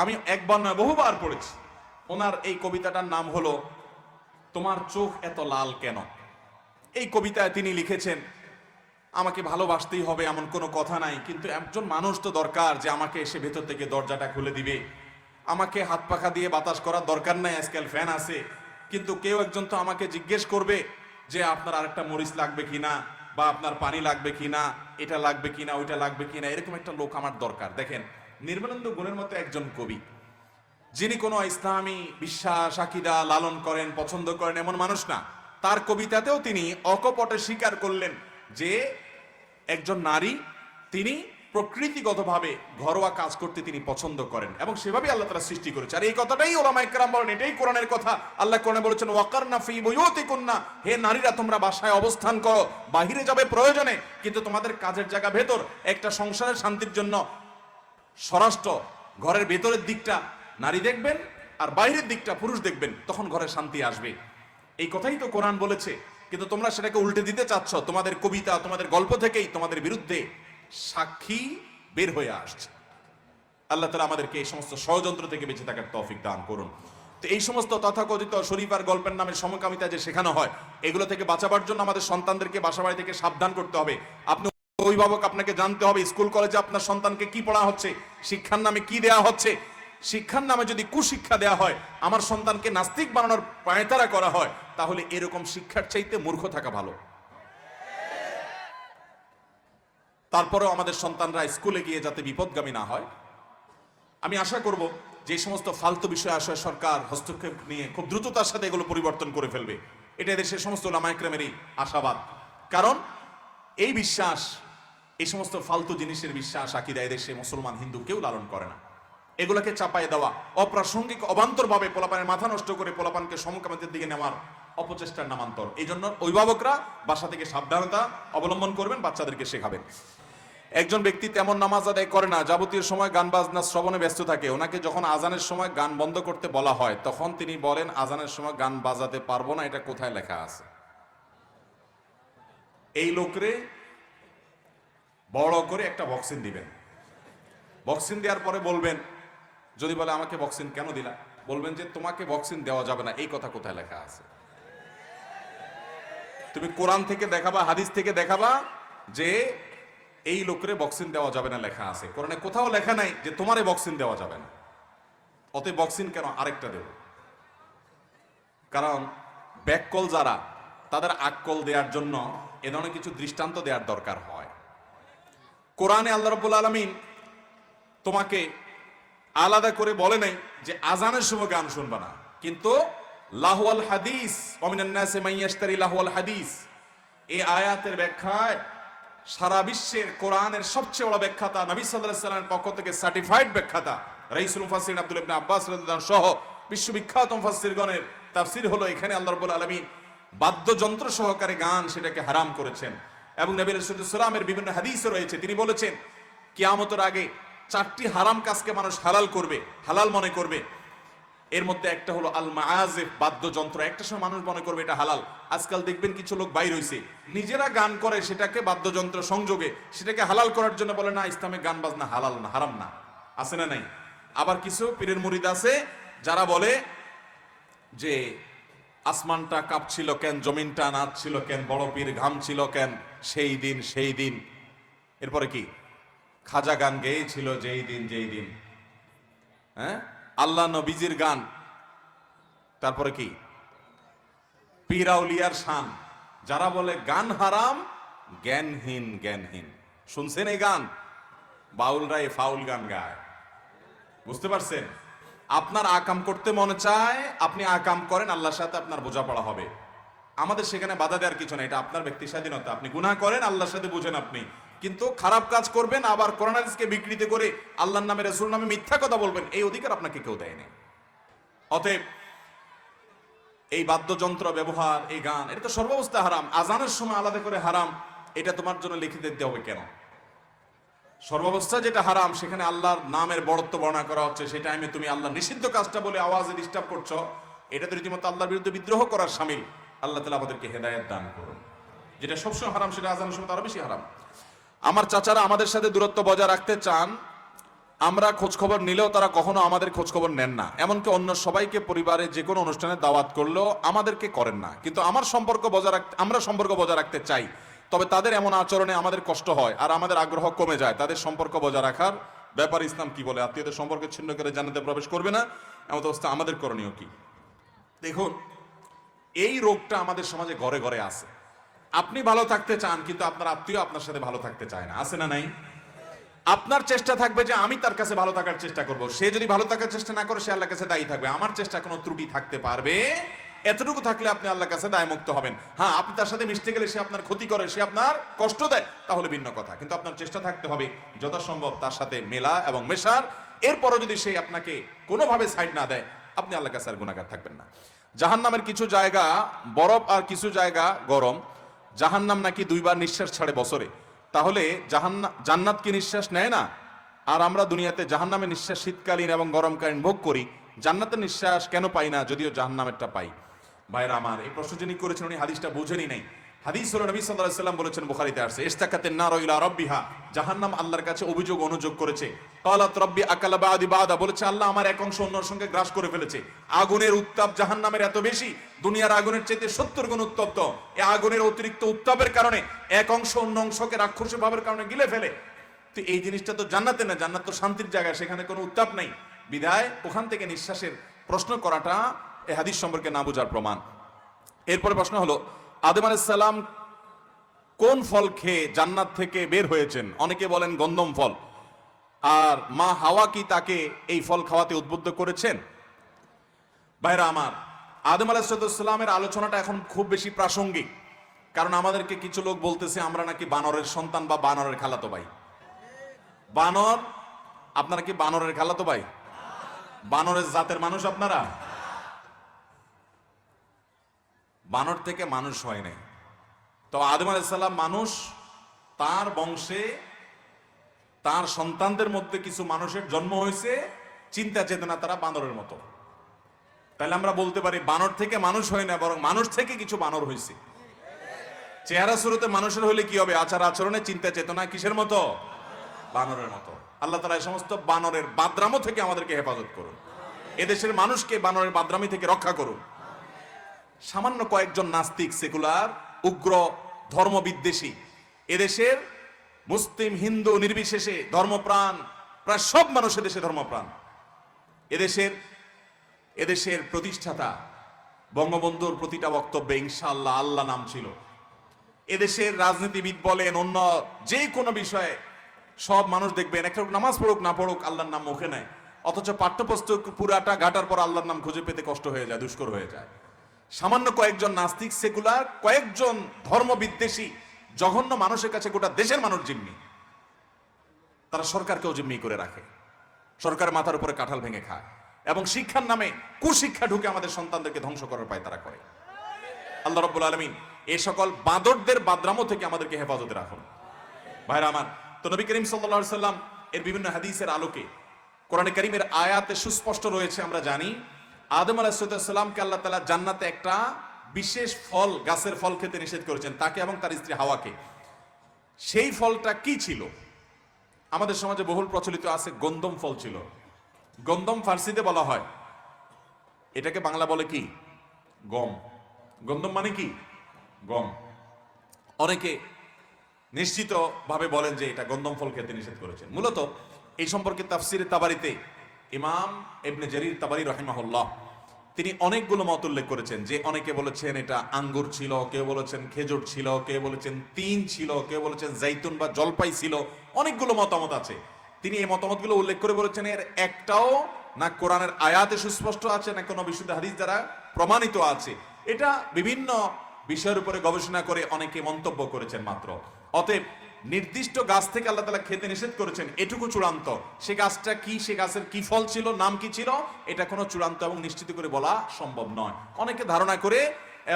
আমি একবার নয় বহুবার পড়েছি। ওনার এই কবিতাটার নাম হলো তোমার চোখ এত লাল কেন। এই কবিতায় তিনি লিখেছেন, আমাকে ভালোবাসতেই হবে এমন কোনো কথা নাই, কিন্তু একজন মানুষ তো দরকার যে আমাকে এসে ভেতর থেকে দরজাটা খুলে দিবে। আমাকে হাত পাখা দিয়ে বাতাস করার দরকার নাই, আজকাল ফ্যান আছে, কিন্তু কেউ একজন তো আমাকে জিজ্ঞেস করবে যে আপনার আরেকটা মরিচ লাগবে কিনা, বা আপনার পানি লাগবে কিনা, এটা লাগবে কিনা, ওইটা লাগবে কিনা, এরকম একটা লোক আমার দরকার। দেখেন নির্মলেন্দু গুণের মতো একজন কবি, যিনি কোনো ইসলামী বিশ্বাস আকিদা লালন করেন, পছন্দ করেন এমন মানুষ না। তার কবিতাতেও তিনি অকপটে স্বীকার করলেন যে একজন নারী তিনি প্রকৃতিগতভাবে ঘরোয়া কাজ করতে তিনি পছন্দ করেন এবং সেভাবেই আল্লাহ তাআলা সৃষ্টি করেছে। আর এই কথাটাই ওলামায়ে কেরাম বলেন, এটাই কোরআনের কথা। আল্লাহ কোরআনে বলেছেন ওয়াকারনা ফি বুয়ুতিকুন্না, হে নারীরা তোমরা বাসায় অবস্থান করো, বাহিরে যাবে প্রয়োজনে, কিন্তু তোমাদের কাজের জায়গা ভেতর। একটা সংসারের শান্তির জন্য স্বরাষ্ট্র ঘরের ভেতরের দিকটা নারী দেখবেন আর বাইরের দিকটা পুরুষ দেখবেন, তখন ঘরে শান্তি আসবে। এই কথাই তো কোরআন বলেছে, কিন্তু তোমরা সেটাকে উল্টে দিতে চাচ্ছ। তোমাদের কবিতা, তোমাদের গল্প থেকেই তোমাদের বিরুদ্ধে সাক্ষী বের হয়ে আসছে। আল্লাহ তাআলা আমাদেরকে এই সমস্ত ষড়যন্ত্র থেকে বেঁচে থাকার তৌফিক দান করুন। তো এই সমস্ত তথাকথিত শরীফার গল্পের নামে সমকামিতা যে শেখানো হয়, এগুলো থেকে বাঁচাবার জন্য আমাদের সন্তানদেরকে বাসাবাড়ি থেকে সাবধান করতে হবে। আপনি অভিভাবক, আপনাকে জানতে হবে স্কুল কলেজে আপনার সন্তানকে কি পড়া হচ্ছে, শিক্ষার নামে কি দেয়া হচ্ছে। শিক্ষার নামে যদি কুশিক্ষা দেয়া হয়, আমার সন্তানকে নাস্তিক বানানোর পায়তারা করা হয়, তাহলে এরকম শিক্ষার চাইতে মূর্খ থাকা ভালো। তারপরেও আমাদের সন্তানরা স্কুলে গিয়ে যাতে বিপদগামী না হয়, আমি আশা করব যে সমস্ত ফালতু বিষয় আসে সরকার হস্তক্ষেপ নিয়ে খুব দ্রুততার সাথে এগুলো পরিবর্তন করে ফেলবে। এটা দেশের সমস্ত উলামায়ে কেরামেরই আশাবাদ। কারণ এই বিশ্বাস, এই সমস্ত ফালতু জিনিসের বিশ্বাস আকিদা এদেশে মুসলমান হিন্দু কেউ লালন করে না। এগুলোকে চাপায় দেওয়া, অপ্রাসঙ্গিক অবান্তরভাবে পোলাপানের মাথা নষ্ট করে পোলাপানকে সমকামিতার দিকে নেওয়ার অপচেষ্টার নামান্তর। এই জন্য অভিভাবকরা বাসা থেকে সাবধানতা অবলম্বন করবেন, বাচ্চাদেরকে শেখাবেন। একজন ব্যক্তি তেমন নামাজ আদায় করে না, যাবতীয় সময় গান বাজনা শ্রবণে ব্যস্ত থাকে। ওনাকে যখন আজানের সময় গান বন্ধ করতে বলা হয়, তখন তিনি বলেন আজানের সময় গান বাজাতে পারবো না, এটা কোথায় লেখা আছে? এই লোকরে বড় করে একটা বক্সিন দিবেন। বক্সিন দেওয়ার পরে বলবেন, যদি বলে আমাকে বক্সিন কেন দিলা, বলবেন যে তোমাকে বক্সিন দেওয়া যাবে না, এই কথা কোথায় লেখা আছে? তুমি কোরআন থেকে দেখাবা, হাদিস থেকে দেখাবা যে এই লোকরে বক্সিন দেওয়া যাবে না লেখা আছে। কোরআনে কোথাও লেখা নাই যে তোমারে বক্সিন দেওয়া যাবে না। অতএব বক্সিন কেন, আরেকটা দেব। কারণ ব্যাককল যারা, তাদের আককল দেওয়ার জন্য এ ধরনের কিছু দৃষ্টান্ত দেওয়ার দরকার হয়। কোরআনে আল্লাহ রাব্বুল আলামিন তোমাকে আলাদা করে বলে নাই যে আজানের সময় গান শুনবা না, কিন্তু লাহওয়াল হাদিস ওয়া মিনান নাসি মান ইয়াশতারি লাহওয়াল হাদিস, এই আয়াতের ব্যাখ্যায় সারা বিশ্বের কোরআনের সবচেয়ে বড় ব্যাখ্যাতা, নবী সাল্লাল্লাহু আলাইহি ওয়াসাল্লামের পক্ষ থেকে সার্টিফাইড ব্যাখ্যাতা রাইসুল মুফাসসিরিন আব্দুল্লাহ ইবনে আব্বাস রাদিয়াল্লাহু আনহু সহ বিশ্ববিখ্যাত মুফাসসিরগণের তাফসীর হলো এখানে আল্লাহ রাব্বুল আলামিন বাদ্যযন্ত্র সহকারে গান সেটাকে হারাম করেছেন। এবং নবী রাসূলুল্লাহ সাল্লাল্লাহু আলাইহি ওয়াসাল্লামের বিভিন্ন হাদিসে রয়েছে, তিনি বলেছেন কিয়ামতের আগে 4টি হারাম কাজকে মানুষ হালাল করবে, হালাল মনে করবে। এর মধ্যে একটা হলো আল মাআজিফ, বাদ্যযন্ত্র। একটা সময় মানুষ মনে করবে এটা হালাল। আজকাল দেখবেন কিছু লোক বাইর হইছে, নিজেরা গান করে সেটাকে বাদ্যযন্ত্র সংযোগে সেটাকে হালাল করার জন্য বলে না ইসলামে গান বাজনা হালাল না, হারাম না। আছে না নাই? আবার কিছু পীরের মুরিদ আছে যারা বলে যে আসমানটা কাঁপছিল কেন, জমিনটা নাচছিল কেন, বড় পীর ঘামছিল কেন সেই দিন সেই দিন। এরপরে কি খাজা গান গেয়েছিল যেই দিন যেই দিন, হ্যাঁ আল্লাহ নবীজির গান। তারপরে কি পীর আউলিয়ার শান। যারা বলে গান হারাম, জ্ঞানহীন জ্ঞানহীন। শুনছেন এই গান? বাউলরা এই ফাউল গান গায়, বুঝতে পারছেন? আপনার আকাম করতে মনে চায়, আপনি আকাম করেন, আল্লাহর সাথে আপনার বোঝাপড়া হবে। আমাদের সেখানে বাধা দেওয়ার কিছু না, এটা আপনার ব্যক্তি স্বাধীনতা। আপনি গুনাহ করেন, আল্লাহর সাথে বুঝেন আপনি, কিন্তু খারাপ কাজ করবেন আবার কোরআন হাদিসকে বিকৃত করে আল্লাহর নামে রাসূল নামে মিথ্যা কথা বলবেন, এই অধিকার আপনাকে কেউ দেয়নি। অতএব এই বাদ্যযন্ত্র ব্যবহার, এই গান, এটা তো সর্বাবস্থা হারাম। আজানের সময় আলাদা করে হারাম, এটা তোমার জন্য লিখে দিতে হবে কেন? সর্বাবস্থা যেটা হারাম সেখানে আল্লাহর নামের বড়ত্ব বর্ণনা করা হচ্ছে, সেই টাইমে তুমি আল্লাহ নিষিদ্ধ কাজটা বলে আওয়াজে ডিস্টার্ব করছো, এটা তো রীতিমতো আল্লাহর বিরুদ্ধে বিদ্রোহ করার শামিল। আল্লাহ তাআলা আমাদেরকে হেদায়েত দান করুন। যেটা সবসময় হারাম সেটা আজানের সময় আরো বেশি হারাম। আমার চাচারা আমাদের সাথে দূরত্ব বজায় রাখতে চান, আমরা খোঁজ খবর নিলেও তারা কখনো আমাদের খোঁজ খবর নেন না। এমনকি অন্য সবাইকে পরিবারে যে কোনো অনুষ্ঠানে দাওয়াত করলেও আমাদেরকে করেন না। কিন্তু আমরা সম্পর্ক বজায় রাখতে চাই, তবে তাদের এমন আচরণে আমাদের কষ্ট হয় আর আমাদের আগ্রহ কমে যায়। তাদের সম্পর্ক বজায় রাখার ব্যাপারে ইসলাম কি বলে? আত্মীয়দের সম্পর্ক ছিন্ন করে জান্নাতে প্রবেশ করবে না, এমন অবস্থা আমাদের করণীয় কি? দেখুন, এই রোগটা আমাদের সমাজে ঘরে ঘরে আছে। আপনি ভালো থাকতে চান, কিন্তু আপনার আত্মীয় আপনার সাথে ভালো থাকতে চায় না। আছে না নাই? আপনার চেষ্টা থাকবে যে আমি তার কাছে ভালো থাকার চেষ্টা করব। সে যদি ভালো থাকার চেষ্টা না করে, সে আল্লাহর কাছে দায়ী থাকবে। আমার চেষ্টা কোনো ত্রুটি থাকতে পারবে, এতটুকু থাকলে আপনি আল্লাহর কাছে দায়মুক্ত হবেন। হ্যাঁ, আপনি তার সাথে মিশতে গেলে সে আপনার ক্ষতি করে, সে আপনার কষ্ট দেয়, তাহলে ভিন্ন কথা। কিন্তু আপনার চেষ্টা থাকতে হবে যথাসম্ভব তার সাথে মেলা এবং মেশার। এরপরও যদি সে আপনাকে কোনোভাবে সাইড না দেয়, আপনি আল্লাহর কাছে আর গুনাহগার থাকবেন না। জাহান্নামের কিছু জায়গা বরফ আর কিছু জায়গা গরম। জাহান্নাম নাকি 2 বার নিঃশ্বাস ছাড়ে বছরে। তাহলে জান্নাত কি নিঃশ্বাস নেয় না? আর আমরা দুনিয়াতে জাহান্নামের নিঃশ্বাস শীতকালীন এবং গরমকালীন ভোগ করি, জান্নাতের নিঃশ্বাস কেন পাই না, যদিও জাহান্নামেরটা পাই? ভাইরা আমার, এই প্রশ্ন যিনি করেছেন উনি হাদিসটা বুঝেনি নাই। হাদিস হলো নবী সাল্লাল্লাহু আলাইহি সাল্লাম বলেছেন, বুখারীতে আসছে, ইস্তাকাতিন নারু ইলা রাব্বিহা, জাহান্নাম আল্লাহর কাছে অভিযোগ অনুযোগ করেছে। ক্বালাত রাব্বি আকালা বাদি বাদা, বলেছে আল্লাহ আমার এক অংশ অন্যর সঙ্গে গ্রাস করে ফেলেছে। আগুনের উত্তাপ জাহান্নামের এত বেশি, দুনিয়ার আগুনের চাইতে 70 গুণ উত্তপ্ত। এই আগুনের অতিরিক্ত উত্তাপের কারণে এক অংশ অন্য অংশকে রাক্ষসী ভাবের কারণে গিলে ফেলে। তো এই জিনিসটা তো জান্নাতে না, জান্নাত তো শান্তির জায়গা, সেখানে কোনো উত্তাপ নেই। বিধায় ওখান থেকে নিঃশ্বাসের প্রশ্ন করাটা এই হাদিস সম্পর্কে না বোঝার প্রমাণ। এরপরে প্রশ্ন হলো, আদম আলাইহিস সালাম কোন ফল খেয়ে জান্নাত থেকে বের হয়েছেন? অনেকে বলেন গন্ধম ফল। আর মা হাওয়া কি তাকে এই ফল খাওয়াতে উদ্বুদ্ধ করেছেন? ভাইরা আমার, আদম আলাইহিস সালামের আলোচনাটা এখন খুব বেশি প্রাসঙ্গিক, কারণ আমাদেরকে কিছু লোক বলতেছে আমরা নাকি বানরের সন্তান বা বানরের খালাতো ভাই। বানর, আপনারা কি বানরের খালাতো ভাই? বানরের জাতের মানুষ আপনারা? বানর থেকে মানুষ হয় নাই। তো আদম আলাইহিস সালাম মানুষ, তার বংশে তার সন্তানদের মধ্যে কিছু মানুষের জন্ম হয়েছে, চিন্তা চেতনা তারা বানরের মতো। তাহলে আমরা বলতে পারি বানর থেকে মানুষ হয় না, বরং মানুষ থেকে কিছু বানর হয়েছে। চেহারা শুরুতে মানুষের হলে কি হবে? আচার আচরণে চিন্তা চেতনা কিসের মতো? বানরের মতো। আল্লাহ তাআলা এই সমস্ত বানরের বাদরামো থেকে আমাদেরকে হেফাজত করুন। এদেশের মানুষকে বানরের বাদরামি থেকে রক্ষা করুন। সামান্য কয়েকজন নাস্তিক, সেকুলার, উগ্র, ধর্মবিদ্বেষী, এদেশের মুসলিম হিন্দু নির্বিশেষে ধর্মপ্রাণ প্রায় সব মানুষ এদেশে ধর্মপ্রাণ। এদেশের প্রতিষ্ঠাতা বঙ্গবন্ধুর প্রতিটা বক্তব্যে ইনশাআল্লাহ আল্লাহ নাম ছিল। এদেশের রাজনীতিবিদ বলেন, অন্য যে কোনো বিষয়ে সব মানুষ দেখবেন একটা নামাজ পড়ুক না পড়ুক আল্লাহর নাম মুখে নেয়, অথচ পাঠ্যপুস্তক পুরাটা ঘাটার পর আল্লাহর নাম খুঁজে পেতে কষ্ট হয়ে যায়, দুষ্কর হয়ে যায়। সামান্য কয়েকজন নাস্তিক, সেকুলার, কয়েকজন ধর্মবিদ্বেষী জঘন্য মানুষের কাছে গোটা দেশের মানুষ জিম্মি। তারা সরকারকেও জিম্মি করে রাখে, সরকারের মাথার উপরে কাঁঠাল ভেঙে খায়, এবং শিক্ষার নামে কুশিক্ষা ঢুকে আমাদের সন্তানদেরকে ধ্বংস করার পায় তারা করে। আল্লাহ রাব্বুল আলামিন এই সকল বাঁদরদের বাদরামো থেকে আমাদেরকে হেফাজতে রাখুন। ভাইরা আমার, তো নবী করিম সাল্লাল্লাহু আলাইহি সাল্লাম এর বিভিন্ন হাদিসের আলোকে, কোরআনে কারীমের আয়াতে সুস্পষ্ট রয়েছে, আমরা জানি আদম আলাইহিস সালামকে আল্লাহ তাআলা জান্নাতে একটা বিশেষ ফল, গাছের ফল খেতে নিষেধ করেছেন, তাকে এবং তার স্ত্রী হাওয়াকে। সেই ফলটা কি ছিল? আমাদের সমাজে বহুল প্রচলিত আছে, গন্ধম ফল ছিল। গন্ধম ফার্সিতে বলা হয়, এটাকে বাংলা বলে কি? গম। গন্ধম মানে কি? গম। অনেকে নিশ্চিত ভাবে বলেন যে এটা গন্ধম ফল খেতে নিষেধ করেছেন। মূলত এই সম্পর্কে তাফসিরে তাবারিতে ইমাম ইবনে জারীর তাবারি রাহিমাহুল্লাহ তিনি অনেকগুলো মত উল্লেখ করেছেন। যে অনেকে বলেছেন এটা আঙ্গুর ছিল, কেউ বলেছেন খেজুর ছিল, কেউ বলেছেন তিন ছিল, কেউ বলেছেন জাইতুন বা জলপাই ছিল, অনেকগুলো মতামত আছে। তিনি এই মতামতগুলো উল্লেখ করে বলেছেন এর একটাও না কোরআনের আয়াতে সুস্পষ্ট আছে, না কোনো বিশুদ্ধ হাদিস দ্বারা প্রমাণিত আছে। এটা বিভিন্ন বিষয়ের উপরে গবেষণা করে অনেকে মন্তব্য করেছেন মাত্র। অতএব নির্দিষ্ট গাছ থেকে আল্লাহ তাআলা খেতে নিষেধ করেছেন এটুকু চূড়ান্ত। সে গাছটা কি, সে গাছের কি ফল ছিল, নাম কি ছিল, এটা কোনো চূড়ান্ত এবং নিশ্চিত করে বলা সম্ভব নয়। অনেকে ধারণা করে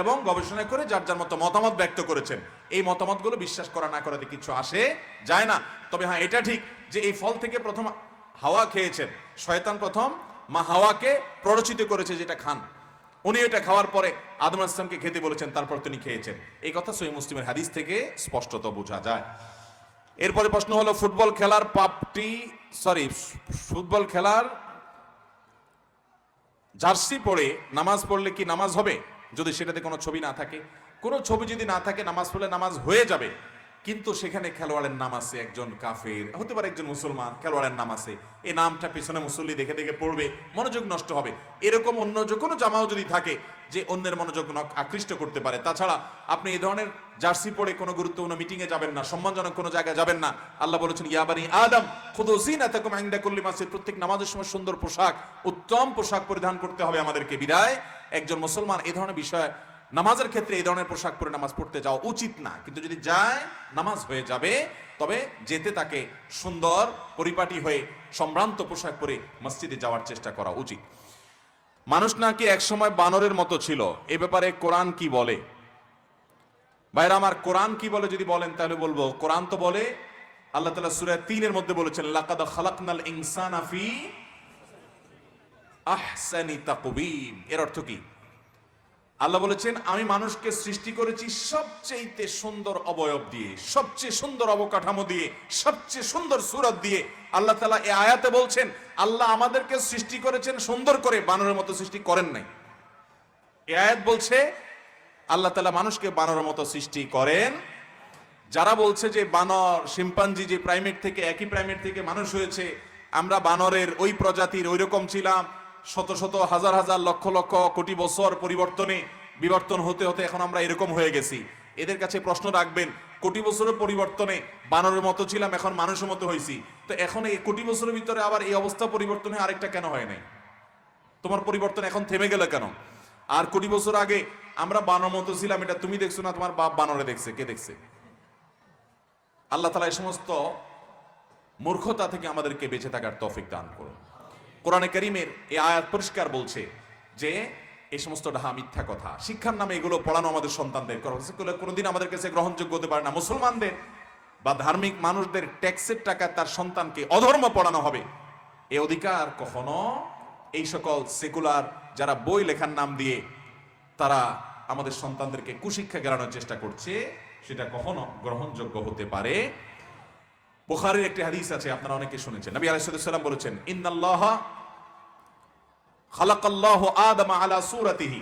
এবং গবেষণা করে যার যার মতো মতামত ব্যক্ত করেছেন। এই মতামতগুলো বিশ্বাস করা না করাতে কিছু আসে যায় না। তবে হ্যাঁ, এটা ঠিক যে এই ফল থেকে প্রথম হাওয়া খেয়েছেন। শয়তান প্রথম মা হাওয়াকে প্ররোচিত করেছে যেটা খান। উনি এটা খাওয়ার পরে আদম আলাইহিস সালামকে খেতে বলেছেন, তারপর তিনি খেয়েছেন। এই কথা সহিহ মুসলিমের হাদিস থেকে স্পষ্টত বোঝা যায়। এরপরে প্রশ্ন হলো, ফুটবল খেলার জার্সি পরে নামাজ পড়লে কি নামাজ হবে যদি সেটাতে কোনো ছবি না থাকে? কোনো ছবি যদি না থাকে নামাজ পড়লে নামাজ হয়ে যাবে, কিন্তু সেখানে খেলোয়াড়ের নাম আছে একজন কাফের, হতে পারে একজন মুসলমান, খেলোয়াড়ের নাম আছে, এই নামটা পেছনে মুসল্লি দেখে দেখে পড়বে, মনোযোগ নষ্ট হবে। এরকম অন্য যে কোনো জামাও যদি থাকে যে অন্যের মনোযোগ আকৃষ্ট করতে পারে। তাছাড়া আপনি এই ধরনের জার্সি পরে কোনো গুরুত্বপূর্ণ মিটিংয়ে যাবেন না, সম্মানজনক কোনো জায়গায় যাবেন না। আল্লাহ বলেছেন ইয়া বানি আদম খুযু যিনাতাকুম ইনদা কুল্লি মাসজিদ, প্রত্যেক নামাজের সময় সুন্দর পোশাক, উত্তম পোশাক পরিধান করতে হবে আমাদেরকে। বিদায় একজন মুসলমান এই ধরনের বিষয় নামাজের ক্ষেত্রে এই ধরনের পোশাক পরে নামাজ পড়তে যাওয়া উচিত না, কিন্তু যদি যায় নামাজ হয়ে যাবে, তবে যেতে তাকে সুন্দর পরিপাটি হয়ে সম্ভ্রান্ত পোশাক পরে মসজিদে যাওয়ার চেষ্টা করা উচিত। মানুষ নাকি একসময় বানরের মতো ছিল, এ ব্যাপারে কোরআন কি বলে? ভাইরা আমার, কোরআন কি বলে যদি বলেন তাহলে বলবো, কোরআন তো বলে, আল্লাহ তাআলা সূরা ৩ মধ্যে বলেছেন লাকাদ খালাকনাল ইনসানা ফি আহসানি তাকবীম। এর অর্থ কি? আল্লাহ বলেছেন আমি মানুষকে সৃষ্টি করেছি সবচেয়ে সুন্দর অবয়ব দিয়ে, সবচেয়ে সুন্দর অবকাঠামো দিয়ে, সবচেয়ে সুন্দর সূরত দিয়ে। আল্লাহ তাআলা এই আয়াতে বলছেন আল্লাহ আমাদেরকে সৃষ্টি করেছেন সুন্দর করে, বানরের মতো সৃষ্টি করেন নাই। এই আয়াত বলছে আল্লাহ তাআলা মানুষকে বানরের মতো সৃষ্টি করেন। যারা বলছে যে বানর শিম্পাঞ্জি যে প্রাইমেট থেকে, একই প্রাইমেট থেকে মানুষ হয়েছে, আমরা বানরের ওই প্রজাতির ওই রকম ছিলাম, শত শত হাজার হাজার লক্ষ লক্ষ কোটি বছর বিবর্তন হতে হতে এখন আমরা এরকম হয়ে গেছি, এদের কাছে প্রশ্ন রাখবেন কোটি বছরের পরিবর্তনে বানরের মতো ছিলাম, এখন মানুষের মতো হয়েছি, তো এখন এই কোটি বছরের ভিতরে আবার এই অবস্থা পরিবর্তন হয়ে আরেকটা কেন হয় নাই? তোমার পরিবর্তন এখন থেমে গেল কেন? আর কোটি বছর আগে আমরা বানর মতো ছিলাম, এটা তুমি দেখছো না, তোমার বাপ বানরে দেখছে, কে দেখছে? আল্লাহ তাআলা এই সমস্ত মূর্খতা থেকে আমাদেরকে বেঁচে থাকার তৌফিক দান করুন। কোরআনে কারীমের এই আয়াত পরিষ্কার বলছে যে এই সমস্ত ডাহা মিথ্যা কথা, শিক্ষার নামে এগুলো পড়ানো আমাদের সন্তানদের কোনোদিন আমাদের কাছে গ্রহণযোগ্য হতে পারে না। মুসলমানদের বা ধার্মিক মানুষদের ট্যাক্সের টাকা তার সন্তানকে অধর্ম পড়ানো হবে, এই অধিকার কখনো এই সকল সেকুলার যারা বই লেখার নাম দিয়ে তারা আমাদের সন্তানদেরকে কুশিক্ষা গেড়ানোর চেষ্টা করছে, সেটা কখনো গ্রহণযোগ্য হতে পারে। বুখারীর একটি হাদিস আছে, আপনারা অনেকে শুনেছেন, নবী আলাইহিস সালাম বলেছেন ইন্নাল্লাহা খালাকাল্লাহু আদম আলা সূরাতিহি,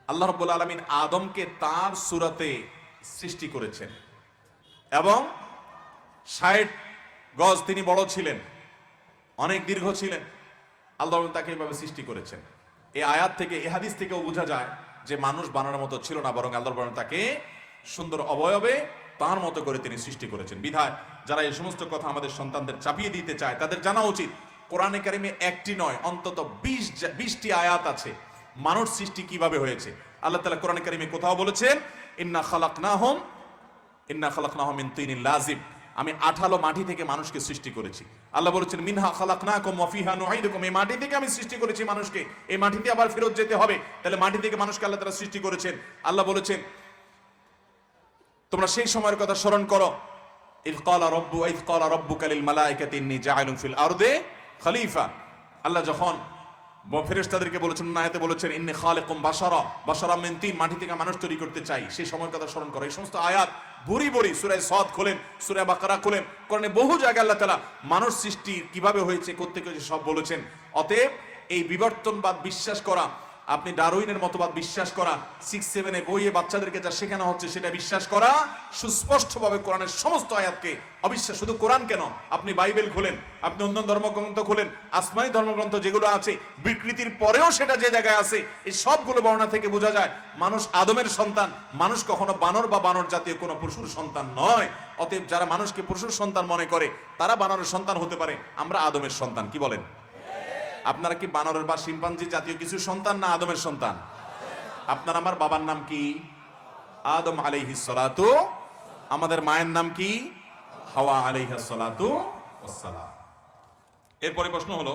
আল্লাহ রাব্বুল আলামিন আদমকে তার সূরাতে সৃষ্টি করেছেন এবং ৬০ গজ তিনি বড় ছিলেন, অনেক দীর্ঘ ছিলেন, আল্লাহ তাকে এইভাবে সৃষ্টি করেছেন। এই আয়াত থেকে, এই হাদিস থেকেও বোঝা যায় যে মানুষ বানরের মতো ছিল না, বরং আল্লাহ তাকে সুন্দর অবয়বে তার মতো করে তিনি সৃষ্টি করেছেন। বিধায় যারা এই সমস্ত কথা আমাদের সন্তানদের চাপিয়ে দিতে চায় তাদের জানা উচিত কোরআনে কারিমে একটি নয় অন্তত 20টি আয়াত আছে মানুষ সৃষ্টি কিভাবে হয়েছে। আল্লাহ তাআলা কোরআনে কারিমে কোথাও বলেছেন ইন্না খালাকনাহুম মিন তিনিল লাযিব, আমি আঠালো মাটি থেকে মানুষকে সৃষ্টি করেছি। আল্লাহ বলেছেন মিনহা খালাকনাকুম ওয়া ফিহা নুঈদুকুম, এই মাটি থেকে আমি সৃষ্টি করেছি মানুষকে, এই মাটিতে আবার ফেরত যেতে হবে। তাহলে মাটি থেকে মানুষকে আল্লাহ তাআলা সৃষ্টি করেছেন। আল্লাহ বলেছেন তোমরা সেই সময়ের কথা স্মরণ করো ইয ক্বালা রাব্বুকা লিল মালাইকাতি ইন্নী জাইলুন ফিল আরদি খলিফা। আল্লাহ যখন ফেরেশতাদেরকে বলেছেন, আয়াতে বলেছেন ইন্নী খালিকুম বাশারা মিন তিন, মাটি থেকে মানুষ তৈরি করতে চাই, সেই সময়ের কথা স্মরণ করো। এই সমস্ত আয়াত ভরি ভরি সূরা সাদ খোলেন, সূরা বাকারা খোলেন, কোরআনে বহু জায়গায় আল্লাহ তাআলা মানুষ সৃষ্টি কিভাবে হয়েছে, কোত্থেকে হয়েছে সব বলেছেন। অতএব এই বিবর্তনবাদ বিশ্বাস করা, আপনি ডারউইনের মতবাদ বিশ্বাস করা, 6-7 বইয়ে বাচ্চাদেরকে যা শেখানো হচ্ছে সেটা বিশ্বাস করা, সুস্পষ্টভাবে কোরআনের সমস্ত আয়াতকে অবিশ্বাস। শুধু কোরআন কেন, আপনি বাইবেল খোলেন, আপনি অন্য ধর্মগ্রন্থ খোলেন, আসমানি ধর্মগ্রন্থ যেগুলো আছে বিকৃতির পরেও সেটা যে জায়গায় আছে, এই সবগুলো বর্ণনা থেকে বোঝা যায় মানুষ আদমের সন্তান, মানুষ কখনো বানর বা বানর জাতীয় কোনো পশুর সন্তান নয়। অতএব যারা মানুষকে পশুর সন্তান মনে করে তারা বানরের সন্তান হতে পারে, আমরা আদমের সন্তান। কি বলেন? আপনারা কি বানরের বা শিম্পাঞ্জি জাতীয় কিছু সন্তান না আদমের সন্তান? আপনার আমার বাবার নাম কি? আদম আলাইহিস সালাতু, আমাদের মায়ের নাম কি? হাওয়া আলাইহাস সালাতু ওয়াসসালাম। এরপরে প্রশ্ন হলো,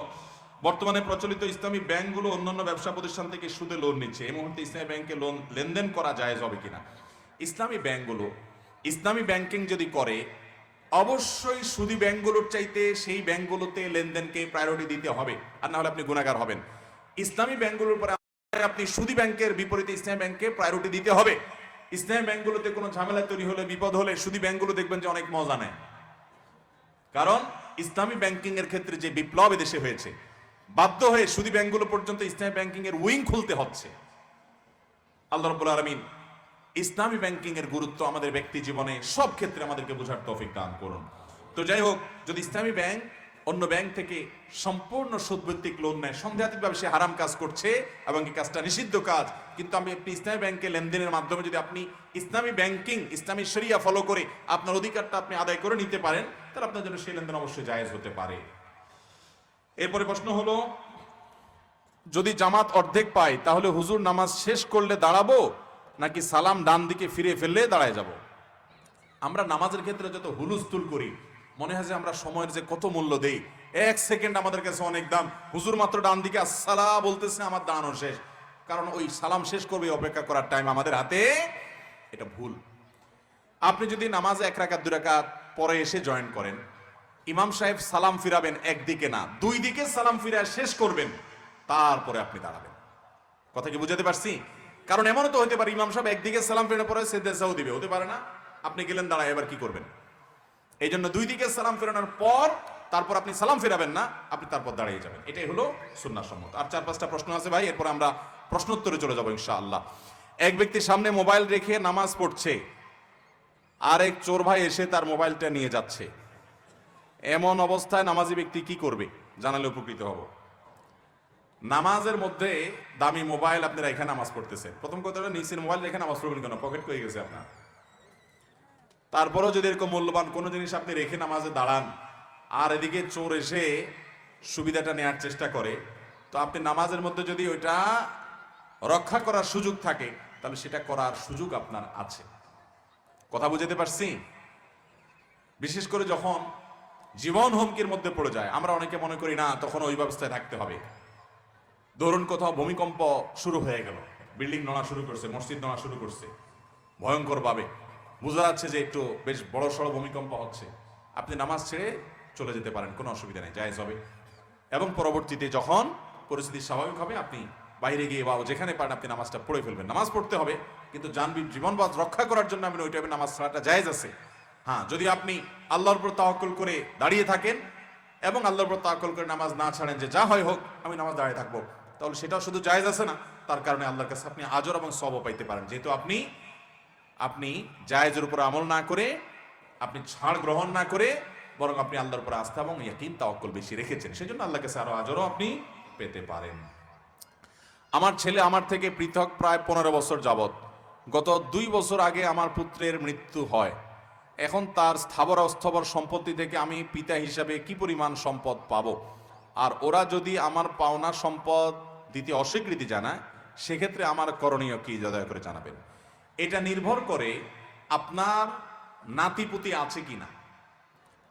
বর্তমানে প্রচলিত ইসলামী ব্যাংকগুলো অন্যান্য ব্যবসা প্রতিষ্ঠান থেকে সুদে লোন নিচ্ছে, এই মুহূর্তে ইসলামী ব্যাংকে লোন লেনদেন করা জায়েজ হবে কিনা? ইসলামী ব্যাংকগুলো ইসলামী ব্যাংকিং যদি করে, অবশ্যই সুদী ব্যাংকগুলোর চাইতে সেই ব্যাংকগুলোতে লেনদেনকে প্রায়োরিটি দিতে হবে, আর না হলে আপনি গুনাহগার হবেন। ইসলামী ব্যাংকগুলোর পরে আপনি সুদী ব্যাংকের বিপরীতে ইসলামী ব্যাংকে প্রায়োরিটি দিতে হবে। ইসলামী ব্যাংকগুলোতে কোনো ঝামেলা তৈরি হলে, বিপদ হলে সুদী ব্যাংকগুলো দেখবেন যে অনেক মজা নেয়, কারণ ইসলামী ব্যাংকিং এর ক্ষেত্রে যে বিপ্লব দেশে হয়েছে, বাধ্য হয়ে সুদী ব্যাংকগুলো পর্যন্ত ইসলামী ব্যাংকিং এর উইং খুলতে হচ্ছে। আল্লাহ রাব্বুল আলামিন ইসলামী ব্যাংকিং এর গুরুত্ব আমাদের ব্যক্তি জীবনে সব ক্ষেত্রে আমাদেরকে বোঝার তৌফিক দান করুন। তো যাই হোক, যদি ইসলামী ব্যাংক অন্য ব্যাংক থেকে সম্পূর্ণ সুদভিত্তিক লোন নেয়, সন্দেহাতীতভাবে সে হারাম কাজ করছে এবং এই কাজটা নিষিদ্ধ কাজ, কিন্তু আপনি ইসলামী ব্যাংকে লেনদেনের মাধ্যমে যদি আপনি ইসলামী ব্যাংকিং, ইসলামী শরিয়া ফলো করে আপনার অধিকারটা আপনি আদায় করে নিতে পারেন, তাহলে আপনার জন্য সেই লেনদেন অবশ্যই জায়েজ হতে পারে। এরপরে প্রশ্ন হলো, যদি জামাত অর্ধেক পাই তাহলে হুজুর নামাজ শেষ করলে দাঁড়াবো নাকি সালাম ডান দিকে ফিরে ফেললে দাঁড়ায় যাব? আমরা নামাজের ক্ষেত্রে যত হুলুস্থুল করি, মনে হয় যে আমরা সময়ের যে কত মূল্য দেই। 1 সেকেন্ড আমাদের কাছে অনেক দাম। হুজুর মাত্র ডান দিকে আসসালাম বলতেছে, আমার দাঁড়ানো শেষ, কারণ ওই সালাম শেষ করবে অপেক্ষা করার টাইম আমাদের হাতে। এটা ভুল। আপনি যদি নামাজে 1 রাকাত 2 রাকাত পরে এসে জয়েন করেন, ইমাম সাহেব সালাম ফিরাবেন একদিকে না 2 দিকে সালাম ফিরা শেষ করবেন, তারপরে আপনি দাঁড়াবেন। কথা কি বুঝাতে পারছি? কারণ এমনও তো হতে পারে ইমাম সাহেব একদিকে সালাম ফেরানোর পরে সেজদাও দিবে, হতে পারে না? আপনি গেলেন দাঁড়ায়, এবার কি করবেন? এই জন্য 2 দিকে সালাম ফেরানোর পর তারপর আপনি সালাম ফেরাবেন না, আপনি তারপর দাঁড়িয়ে যাবেন। এটাই হলো সুন্নাহ সম্মত। আর 4-5টা প্রশ্ন আছে ভাই, এরপর আমরা প্রশ্নোত্তরে চলে যাবো ইনশাআল্লাহ। এক ব্যক্তির সামনে মোবাইল রেখে নামাজ পড়ছে, আর এক চোর ভাই এসে তার মোবাইলটা নিয়ে যাচ্ছে, এমন অবস্থায় নামাজি ব্যক্তি কি করবে? জানালে উপকৃত হব। নামাজের মধ্যে দামি মোবাইল আপনারা এখানে নামাজ পড়তেছেন, প্রথম কথা হলো নিচের মোবাইল রেখে নামাজ পড়বেন কেন? পকেট হয়ে গেছে আপনার। তারপরেও যদি এরকম মূল্যবান কোনো জিনিস আপনি রেখে নামাজে দাঁড়ান আর এদিকে চোর এসে সুবিধাটা নেওয়ার চেষ্টা করে, তো আপনি নামাজের মধ্যে যদি ওইটা রক্ষা করার সুযোগ থাকে তাহলে সেটা করার সুযোগ আপনার আছে। কথা বুঝতে পারছি? বিশেষ করে যখন জীবন হুমকির মধ্যে পড়ে যায়, আমরা অনেকে মনে করি না তখন ওই ব্যবস্থায় থাকতে হবে। ধরুন কোথাও ভূমিকম্প শুরু হয়ে গেল, বিল্ডিং নড়া শুরু করছে, মসজিদ নড়া শুরু করছে ভয়ঙ্কর ভাবে, বোঝা যাচ্ছে যে একটু বেশ বড় সড়ো ভূমিকম্প হচ্ছে, আপনি নামাজ ছেড়ে চলে যেতে পারেন, কোনো অসুবিধা নেই, জায়েজ হবে। এবং পরবর্তীতে যখন পরিস্থিতি স্বাভাবিক হবে আপনি বাইরে গিয়ে বা যেখানে পারেন আপনি নামাজটা পড়ে ফেলবেন। নামাজ পড়তে হবে, কিন্তু জীবন রক্ষা করার জন্য আপনি ওই টাইমে নামাজ ছাড়াটা জায়েজ আছে। হ্যাঁ, যদি আপনি আল্লাহর উপর তাওয়াক্কুল করে দাঁড়িয়ে থাকেন এবং আল্লাহর উপর তাওয়াক্কুল করে নামাজ না ছাড়েন যে যা হয় হোক আমি নামাজ দাঁড়িয়ে থাকবো, তাহলে সেটাও শুধু জায়েজ আছে না, তার কারণে আল্লাহর কাছে আপনি আজর এবং সওয়াব পাইতে পারেন। যেহেতু আপনি জায়েজের উপর আমল না করে, আপনি ছাড় গ্রহণ না করে, বরং আপনি আল্লাহর উপর আস্থা এবং ইয়াকিন তাওয়াক্কুল বেশি রেখেছেন, সেজন্য আল্লাহর কাছে আরো আজরও আপনি পেতে পারেন। আমার ছেলে আমার থেকে পৃথক প্রায় 15 বছর যাবত। গত 2 বছর আগে আমার পুত্রের মৃত্যু হয়। এখন তার স্থাবর অস্থাবর সম্পত্তি থেকে আমি পিতা হিসাবে কি পরিমাণ সম্পদ পাবো? আর ওরা যদি আমার পাওনা সম্পদ দিতে অস্বীকৃতি জানায়, সেক্ষেত্রে আমার করণীয় কি, দয়া করে জানাবেন। এটা নির্ভর করে আপনার নাতিপুতি আছে কিনা।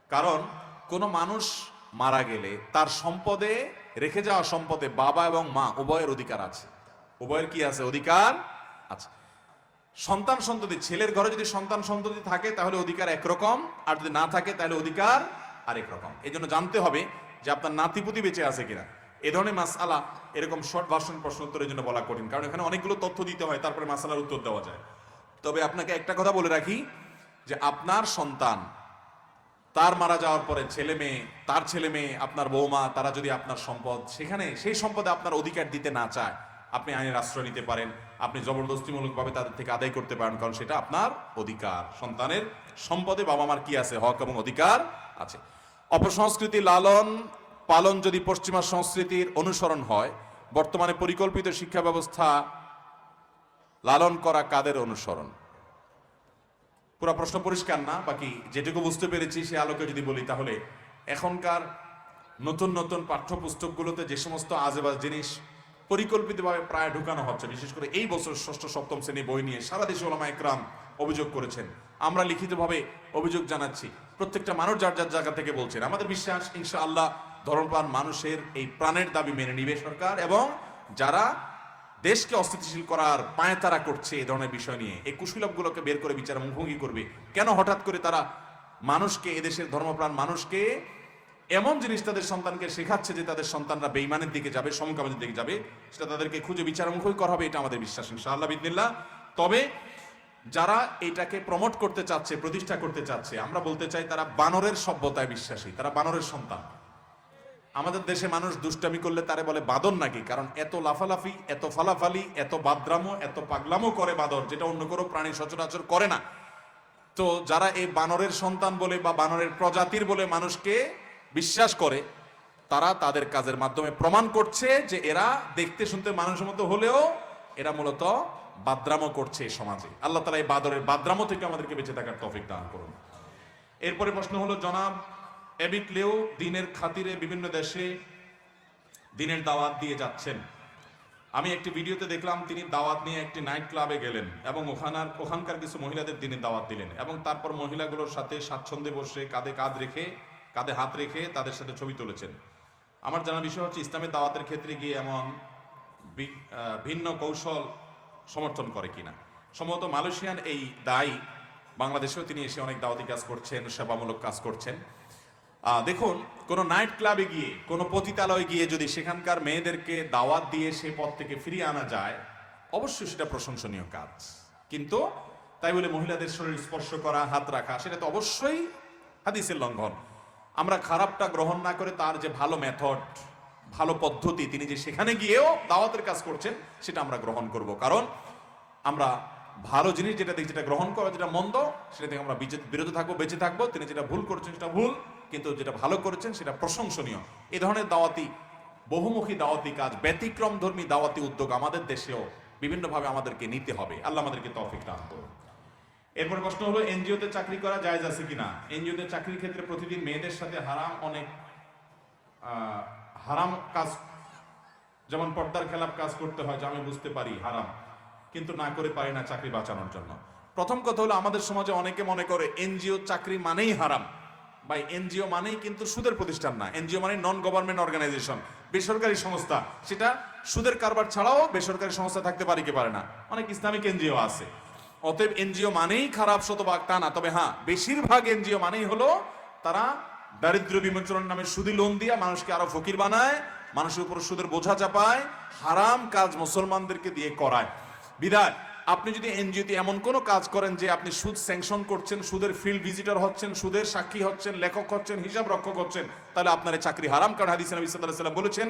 কারণ কোনো মানুষ মারা গেলে তার সম্পদে, রেখে যাওয়া সম্পদে বাবা এবং মা উভয়ের অধিকার আছে। উভয়ের কি আছে? অধিকার আছে। সন্তান সন্ততি, ছেলের ঘরে যদি সন্তান সন্ততি থাকে তাহলে অধিকার একরকম, আর যদি না থাকে তাহলে অধিকার আরেক রকম। এই জন্য জানতে হবে যে আপনার নাতিপুতি বেঁচে আছে কিনা। এ ধরনের মাসআলা এরকম শর্ট ভার্সন প্রশ্ন উত্তরের জন্য বলা কঠিন, কারণ এখানে অনেকগুলো তথ্য দিতে হয়, তারপরে মাসআলার উত্তর দেওয়া যায়। তবে আপনাকে একটা কথা বলে রাখি যে আপনার সন্তান, তার মারা যাওয়ার পরে ছেলে মেয়ে, তার ছেলে মেয়ে, আপনার বৌমা, তারা যদি আপনার সম্পদ, সেখানে সেই সম্পদে আপনার অধিকার দিতে না চায়, আপনি আইনের আশ্রয় নিতে পারেন, আপনি জবরদস্তিমূলকভাবে তাদের থেকে আদায় করতে পারেন, কারণ সেটা আপনার অধিকার। সন্তানের সম্পদে বাবা মার কি আছে? হক এবং অধিকার আছে। অপসংস্কৃতি লালন পালন যদি পশ্চিমা সংস্কৃতির অনুসরণ হয়, বর্তমানে পরিকল্পিত শিক্ষা ব্যবস্থা লালন করা কাদের অনুসরণ? পুরো প্রশ্ন পরিষ্কার না, বাকি যেটুকু বুঝতে পেরেছি সে আলোকে যদি বলি, তাহলে এখনকার নতুন নতুন পাঠ্যপুস্তকগুলোতে যে সমস্ত আজেবাজ জিনিস পরিকল্পিতভাবে প্রায় ঢুকানো হচ্ছে, বিশেষ করে এই বছর 6ষ্ঠ 7ম শ্রেণী বই নিয়ে সারা দেশে ওলামা একরাম অভিযোগ করেছেন, আমরা লিখিতভাবে অভিযোগ জানাচ্ছি, প্রত্যেকটা মানুষ যার যার জায়গা থেকে বলছেন। আমাদের বিশ্বাস ইনশাআল্লাহ ধর্মপ্রাণ মানুষের এই প্রাণের দাবি মেনে নিবে সরকার, এবং যারা দেশকে অস্থিতিশীল করার পায়তারা করছে এ ধরনের বিষয় নিয়ে, এই কুশীলবগুলোকে বের করে বিচার মুখোমুখি করবে। কেন হঠাৎ করে তারা মানুষকে, এদেশের ধর্মপ্রাণ মানুষকে এমন জিনিস তাদের সন্তানকে শেখাচ্ছে যে তাদের সন্তানরা বেঈমানের দিকে যাবে, সমকামের দিকে যাবে, সেটা তাদেরকে খুঁজে বিচারমুখী করা হবে, এটা আমাদের বিশ্বাস ইনশাআল্লাহ বিদিনিল্লাহ। তবে যারা এটাকে প্রমোট করতে চাচ্ছে, প্রতিষ্ঠা করতে চাচ্ছে, আমরা বলতে চাই তারা বানরের সভ্যতায় বিশ্বাসী, তারা বানরের সন্তান। আমাদের দেশে মানুষ দুষ্টামি করলে তারে বলে বাদর নাকি, কারণ এত লাফালাফি, এত ফালাফালি, এত বাদরামো, এত পাগলামো করে বাদর, যেটা অন্য কোনো প্রাণী সচরাচর করে না। তো যারা এই বানরের সন্তান বলে বা বানরের প্রজাতির বলে মানুষকে বিশ্বাস করে, তারা তাদের কাজের মাধ্যমে প্রমাণ করছে যে এরা দেখতে শুনতে মানুষের মতো হলেও এরা মূলত বাদরামো করছে এই সমাজে। আল্লাহ তাআলা এই বাদরের বাদরামো থেকে আমাদেরকে বেঁচে থাকার তৌফিক দান করুন। এরপরে প্রশ্ন হলো, জনাব এবিট লেও দিনের খাতিরে বিভিন্ন দেশে দিনের দাওয়াত দিয়ে যাচ্ছেন। আমি একটি ভিডিওতে দেখলাম তিনি দাওয়াত নিয়ে একটি নাইট ক্লাবে গেলেন এবং ওখানকার কিছু মহিলাদের দিনের দাওয়াত দিলেন এবং তারপর মহিলাগুলোর সাথে স্বাচ্ছন্দ্যে বসে কাঁধে হাত রেখে তাদের সাথে ছবি তুলেছেন। আমার জানার বিষয় হচ্ছে, ইসলামের দাওয়াতের ক্ষেত্রে গিয়ে এমন ভিন্ন কৌশল সমর্থন করে কিনা। সম্ভবত মালয়েশিয়ান এই দায়ী, বাংলাদেশেও তিনি এসে অনেক দাওয়াতি কাজ করছেন, সেবামূলক কাজ করছেন। দেখুন, কোন নাইট ক্লাবে গিয়ে, কোন পতিতালয়ে গিয়ে যদি সেখানকার মেয়েদেরকে দাওয়াত দিয়ে সেই পথ থেকে ফিরিয়ে আনা যায়, অবশ্যই সেটা প্রশংসনীয় কাজ। কিন্তু তাই বলে মহিলাদের শরীর স্পর্শ করা, হাত রাখা, সেটা তো অবশ্যই হাদিসের লঙ্ঘন। আমরা খারাপটা গ্রহণ না করে তার যে ভালো মেথড, ভালো পদ্ধতি, তিনি যে সেখানে গিয়েও দাওয়াতের কাজ করছেন, সেটা আমরা গ্রহণ করব। কারণ আমরা ভালো জিনিস যেটা দেখি, যেটা গ্রহণ করা, যেটা মন্দ সেটা থেকে আমরা বিরত থাকবো, বেঁচে থাকবো। তিনি যেটা ভুল করছেন সেটা ভুল, কিন্তু যেটা ভালো করেছেন সেটা প্রশংসনীয়। এই ধরনের দাওয়াতি, বহুমুখী দাওয়াতি কাজ, ব্যতিক্রম ধর্মী দাওয়াতি উদ্যোগ আমাদের দেশেও বিভিন্নভাবে আমাদেরকে নিতে হবে। আল্লাহ আমাদেরকে তৌফিক দান করুন। এরপর প্রশ্ন হলো, এনজিওতে চাকরি করা জায়েজ আছে কিনা। এনজিওতে চাকরির ক্ষেত্রে প্রতিদিন মেয়েদের সাথে অনেক হারাম কাজ, যেমন পর্দার খেলাপ কাজ করতে হয়, যা আমি বুঝতে পারি হারাম, কিন্তু না করে পারি না চাকরি বাঁচানোর জন্য। প্রথম কথা হলো, আমাদের সমাজে অনেকে মনে করে এনজিও চাকরি মানেই হারাম। ভাই, এনজিও মানেই কিন্তু সুদের প্রতিষ্ঠান না। এনজিও মানে নন গভর্নমেন্ট অর্গানাইজেশন, বেসরকারি সংস্থা। সেটা সুদের কারবার ছাড়াও বেসরকারি সংস্থা থাকতে পারে কি পারে না, অনেক ইসলামিক এনজিও আছে। অতএব এনজিও মানেই খারাপ শতভাগ তা না, তবে হ্যাঁ, বেশিরভাগ এনজিও মানেই হলো তারা দারিদ্র্য বিমোচনের নামে সুদি লোন দিয়ে মানুষকে আরো ফকির বানায়, মানুষের উপর সুদের বোঝা চাপায়, হারাম কাজ মুসলমানদেরকে দিয়ে করায়। বিধায় আপনি যদি এনজিওতে এমন কোনো কাজ করেন যে আপনি সুদ স্যাংশন করছেন, সুদের ফিল্ড ভিজিটর হচ্ছেন, সুদের সাক্ষী হচ্ছেন, লেখক হচ্ছেন, হিসাব রক্ষক হচ্ছেন, তাহলে আপনার চাকরি হারাম। কারণ হাদিসে নবী সাল্লাল্লাহু আলাইহি ওয়াসাল্লাম বলেছেন,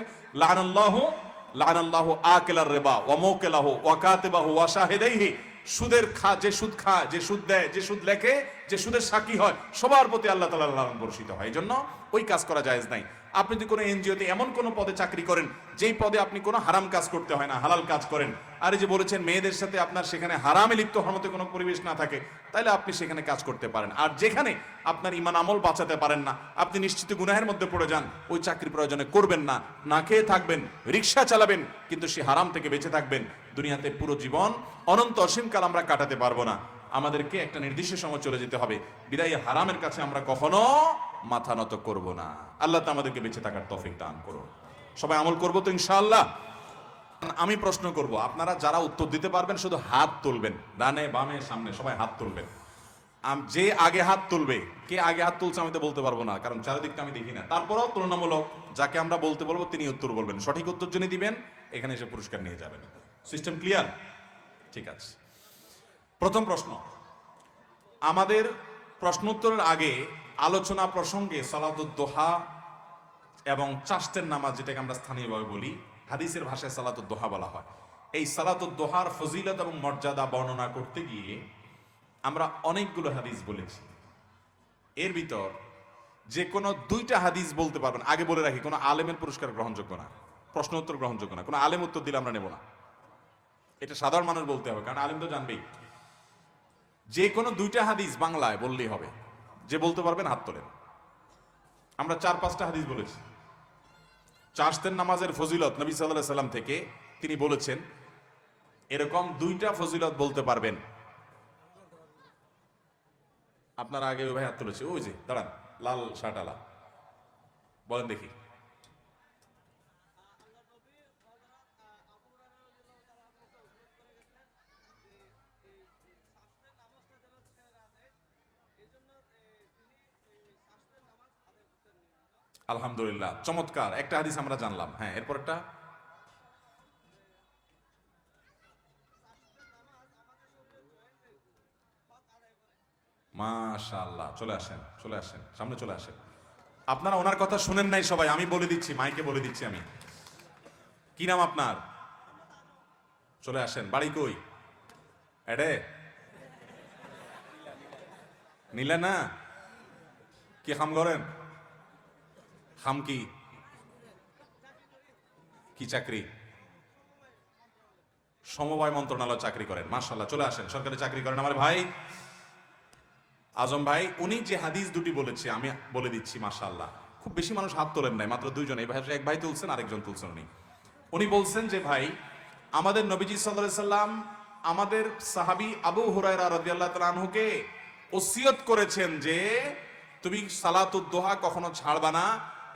লাআনাল্লাহু আকিলার রিবা ওয়া মুকিলাহু ওয়া কাতিবাহু ওয়া শাহিদাইহি। সুদের যে সুদ খায়, যে সুদ দেয়, যে সুদ লেখে, যে সুদের সাক্ষী হয়, সবার প্রতি আল্লাহ তাআলার লানত বর্ষিত হয়। এই জন্য ওই কাজ করা জায়েজ নাই। আপনি যদি কোনো এনজিওতে এমন কোনো পদে চাকরি করেন যেই পদে আপনি কোনো হারাম কাজ করতে হয় না, হালাল কাজ করেন, আর এই যে বলেছেন মেয়েদের সাথে আপনার সেখানে হারামে লিপ্ত হওয়ার মতো কোনো পরিবেশ না থাকে, তাহলে আপনি সেখানে কাজ করতে পারেন। আর যেখানে আপনার ঈমান আমল বাঁচাতে পারেন না, আপনি নিশ্চিত গুনাহের মধ্যে পড়ে যান, ওই চাকরি প্রয়োজনে করবেন না। না খেয়ে থাকবেন, রিক্সা চালাবেন, কিন্তু সে হারাম থেকে বেঁচে থাকবেন। দুনিয়াতে পুরো জীবন অনন্ত অসীমকাল আমরা কাটাতে পারবো না, আমাদেরকে একটা নির্দিষ্ট সময় চলে যেতে হবে। বিদায় হারামের কাছে আমরা কখনো মাথা নত করব না। আল্লাহ তো আমাদেরকে বেঁচে থাকার তৌফিক দান করুন। সবাই আমল করবো তো ইনশাআল্লাহ। আমি প্রশ্ন করব, আপনারা যারা উত্তর দিতে পারবেন শুধু হাত তুলবেন, ডানে বামে সামনে সবাই হাত তুলবেন। যে আগে হাত তুলবে, কে আগে হাত তুলছে আমি তো বলতে পারবো না, কারণ চারিদিকটা আমি দেখি না। তারপরেও তুলনামূলক যাকে আমরা বলতে বলবো তিনি উত্তর বলবেন। সঠিক উত্তর যিনি দিবেন এখানে এসে পুরস্কার নিয়ে যাবেন। System clear? ঠিক আছে। প্রথম প্রশ্ন, আমাদের প্রশ্ন উত্তরের আগে আলোচনা প্রসঙ্গে সালাতুদ দোহা এবং চাষ্টের নামাজ, যেটাকে আমরা স্থানীয়ভাবে বলি, হাদিসের ভাষায় সালাতুদ দোহা বলা হয়। এই সালাতুদ দোহার ফজিলত এবং মর্যাদা বর্ণনা করতে গিয়ে আমরা অনেকগুলো হাদিস বলেছি। এর ভিতর যে কোনো দুইটা হাদিস বলতে পারবেন, আগে বলে রাখি, কোনো আলেমের পুরস্কার গ্রহণযোগ্য না, প্রশ্ন উত্তর গ্রহণযোগ্য না। কোনো আলেম উত্তর দিলে আমরা নেব না, এটা সাধারণ মানুষ বলতে হবে, কারণ আলেম তো জানবেই। যে কোনো দুইটা হাদিস বাংলায় বললেই হবে। যে বলতে পারবেন হাত তোলেন। আমরা 4-5টা হাদিস বলেছি। চাষ্টের নামাজের ফজিলত নবী সাল্লাল্লাহু আলাইহি সাল্লাম থেকে তিনি বলেছেন, এরকম দুইটা ফজিলত বলতে পারবেন। আপনারা আগে ওই ভাই হাত তুলেছে, ওই যে দাঁড়ান, লাল শার্ট আলা, বলেন দেখি। আলহামদুলিল্লাহ, চমৎকার একটা হাদিস আমরা জানলাম। হ্যাঁ, এরপর একটা। মাশাআল্লাহ, চলে আসেন, চলে আসেন, সামনে চলে আসেন। আপনারা ওনার কথা শুনেন নাই সবাই, আমি বলে দিচ্ছি, মাইকে বলে দিচ্ছি আমি। কি নাম আপনার? চলে আসেন। বাড়ি কই? এডে নিলে না? কি খাম করেন? খাম কি কি চাকরি? সমবায় মন্ত্রণালয় চাকরি করেন, মাশাআল্লাহ। চলে আসেন, সরকারি চাকরি করেন আমার ভাই আজম ভাই। উনি যে হাদিস দুটি বলেছে আমি বলে দিচ্ছি, মাশাআল্লাহ। খুব বেশি মানুষ হাত তোলেন নাই, মাত্র দুইজন। এই ভাই, এক ভাই তুলছেন, আরেকজন তুলছেন। উনি বলছেন যে ভাই, আমাদের নবীজি সাল্লাল্লাহু আলাইহি সাল্লাম আমাদের সাহাবী আবু হুরায়রা রাদিয়াল্লাহু তাআলা আনহুকে ওসিয়ত করেছেন যে তুমি সালাতুদ দোহা কখনো ছাড়বা না,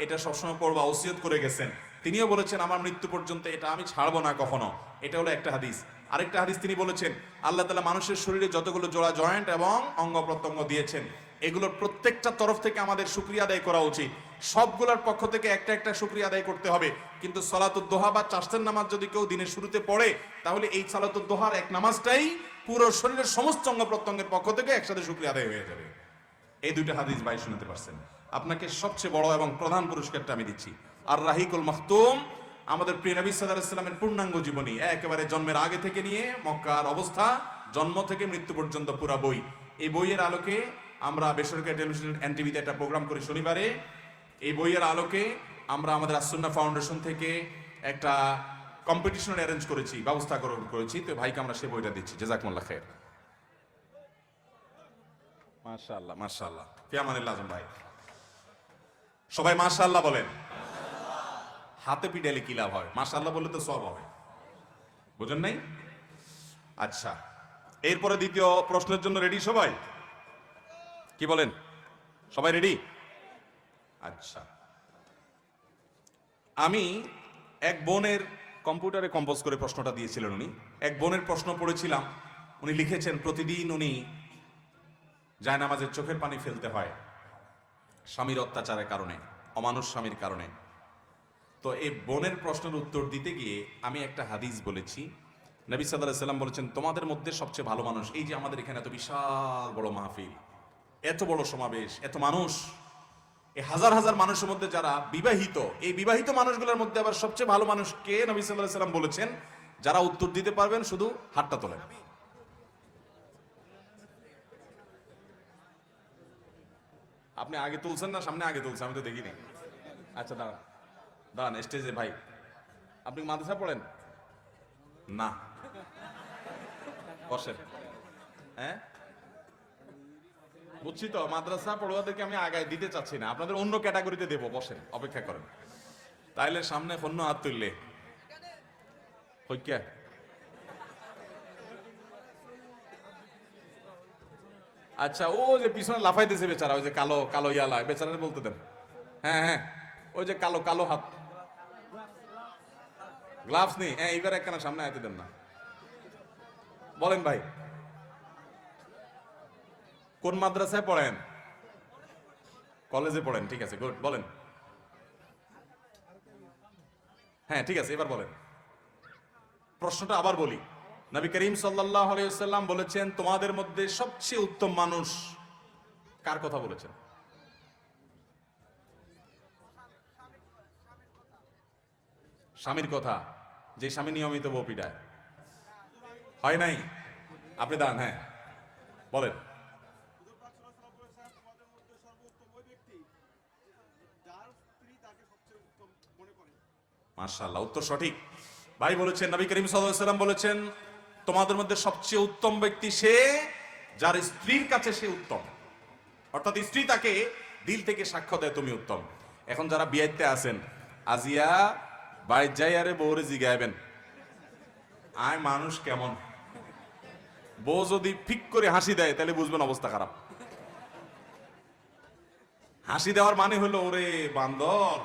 এটা সবসময় পড়বা, ওসিয়ত করে গেছেন। তিনিও বলেছেন আমার মৃত্যু পর্যন্ত এটা আমি ছাড়বো না কখনো। এটা হলো একটা হাদিস। আরেকটা হাদিস তিনি বলেছেন আল্লাহ তাআলা মানুষের শরীরে যতগুলো জোড়া জয়েন্ট এবং অঙ্গ প্রত্যঙ্গ দিয়েছেন, এগুলোর প্রত্যেকটা তরফ থেকে আমাদের শুকরিয়া আদায় করা উচিত। সবগুলোর পক্ষ থেকে একটা একটা শুকরিয়া আদায় করতে হবে। কিন্তু সালাতুদ দোহা বা চাষতের নামাজ যদি কেউ দিনের শুরুতে পড়ে, তাহলে এই সালাতুদ দোহার এক নামাজটাই পুরো শরীরের সমস্ত অঙ্গ প্রত্যঙ্গের পক্ষ থেকে একসাথে শুকরিয়া আদায় হয়ে যাবে। এই দুইটা হাদিস ভাই শুনতে পারছেন। আপনাকে সবচেয়ে বড় এবং প্রধান পুরস্কারটা আমি দিচ্ছি, আর রাহিকুল মাখতুম, আমাদের প্রিয় নবী সাল্লাল্লাহু আলাইহি সাল্লামের পূর্ণাঙ্গ জীবনী, একেবারে জন্মের আগে থেকে নিয়ে মক্কার অবস্থা, জন্ম থেকে মৃত্যু পর্যন্ত পুরা বই। এই বইয়ের আলোকে আমরা বেসরকারি টেলিভিশন এনটিভিতে একটা প্রোগ্রাম করি শনিবারে। এই বইয়ের আলোকে আমরা আমাদের আসুন্নাহ ফাউন্ডেশন থেকে একটা কম্পিটিশন অ্যারেঞ্জ করেছি, ব্যবস্থা করেছি। তো ভাইকে আমরা সেই বইটা দিচ্ছি। জাযাকুমুল্লাহ খাইর। মাশাআল্লাহ, মাশাআল্লাহ, ফি আমানিল্লাহ। আজম ভাই, সবাই মাশাআল্লাহ বলেন। হাতে পিটাইলে কি লাভ হয়? মাশাআল্লাহ বললে তো সব হবে, বুঝেন নাই? আচ্ছা, এরপরে দ্বিতীয় প্রশ্নের জন্য রেডি সবাই? কি বলেন, সবাই রেডি? আচ্ছা, আমি এক বোনের কম্পিউটারে কম্পোজ করে প্রশ্নটা দিয়েছিলেন উনি। এক বোনের প্রশ্ন পড়েছিলাম, উনি লিখেছেন প্রতিদিন উনি জায়নামাজের চোখের পানি ফেলতে হয় স্বামীর অত্যাচারের কারণে, অমানুষ স্বামীর কারণে। তো এই বোনের প্রশ্নের উত্তর দিতে গিয়ে আমি একটা হাদিস বলেছি। নবী সাল্লাল্লাহু আলাইহি সাল্লাম বলেছেন তোমাদের মধ্যে সবচেয়ে ভালো মানুষ, এই যে আমাদের এখানে এত বিশাল বড় মাহফিল, এত বড় সমাবেশ, এত মানুষ, এই হাজার হাজার মানুষের মধ্যে যারা বিবাহিত, এই বিবাহিত মানুষগুলোর মধ্যে আবার সবচেয়ে ভালো মানুষ কে? নবী সাল্লাল্লাহু আলাইহি সাল্লাম বলেছেন যারা উত্তর দিতে পারবেন শুধু হাতটা তোলেন। আপনি আগে তুলছেন না সামনে আগে তুলছেন? আমি তো দেখিনি। আচ্ছা, দাঁড়ান দাঁড়ান, স্টেজে ভাই, আপনি মাদ্রাসা পড়েন না? বসেন। হ্যাঁ, বুঝছি তো, মাদ্রাসা পড়ুয়াদেরকে আমি আগায় দিতে চাচ্ছি না, আপনাদের অন্য ক্যাটাগরিতে দেবো। বসেন, অপেক্ষা করেন। তাইলে সামনে অন্য হাত তুললে হইকা। আচ্ছা, ও যে পিছনে লাফাইতেছে বেচারা, ওই যে কালো কালো ইয়ালা, বেচারা বলতে দেন। হ্যাঁ হ্যাঁ, ওই যে কালো কালো হাত, গ্লাভস নেই। হ্যাঁ, এইবার একখানা সামনে আইতে দেন না। বলেন ভাই, কোন মাদ্রাসায় পড়েন? কলেজে পড়েন, ঠিক আছে, গুড। বলেন। হ্যাঁ, ঠিক আছে, এবার বলেন। প্রশ্নটা আবার বলি। নবী করিম সাল্লাল্লাহু আলাইহি ওয়াসাল্লাম বলেছেন তোমাদের মধ্যে সবচেয়ে উত্তম মানুষ কার কথা বলেছেন? স্বামীর কথা, যে স্বামী নিয়মিত বউ পিটায়। হয় নাই? আপনি দাঁড়ান। হ্যাঁ, বলেন। মাশাআল্লাহ, উত্তর সঠিক। ভাই বলেছেন, নবী করিম সাল্লাল্লাহু আলাইহি ওয়াসাল্লাম বলেছেন তোমাদের মধ্যে সবচেয়ে উত্তম ব্যক্তি সে যার স্ত্রীর কাছে সে উত্তম, অর্থাৎ স্ত্রী তাকে দিল থেকে সাক্ষ্য দেয় তুমি উত্তম। এখন যারা বিয়েতে আছেন, আজিয়া বাইর যাই আরে বউরে জিগাইবেন আয় মানুষ কেমন। বউ যদি ফিক করে হাসি দেয় তাহলে বুঝবেন অবস্থা খারাপ। হাসি দেওয়ার মানে হলো ওরে বান্দর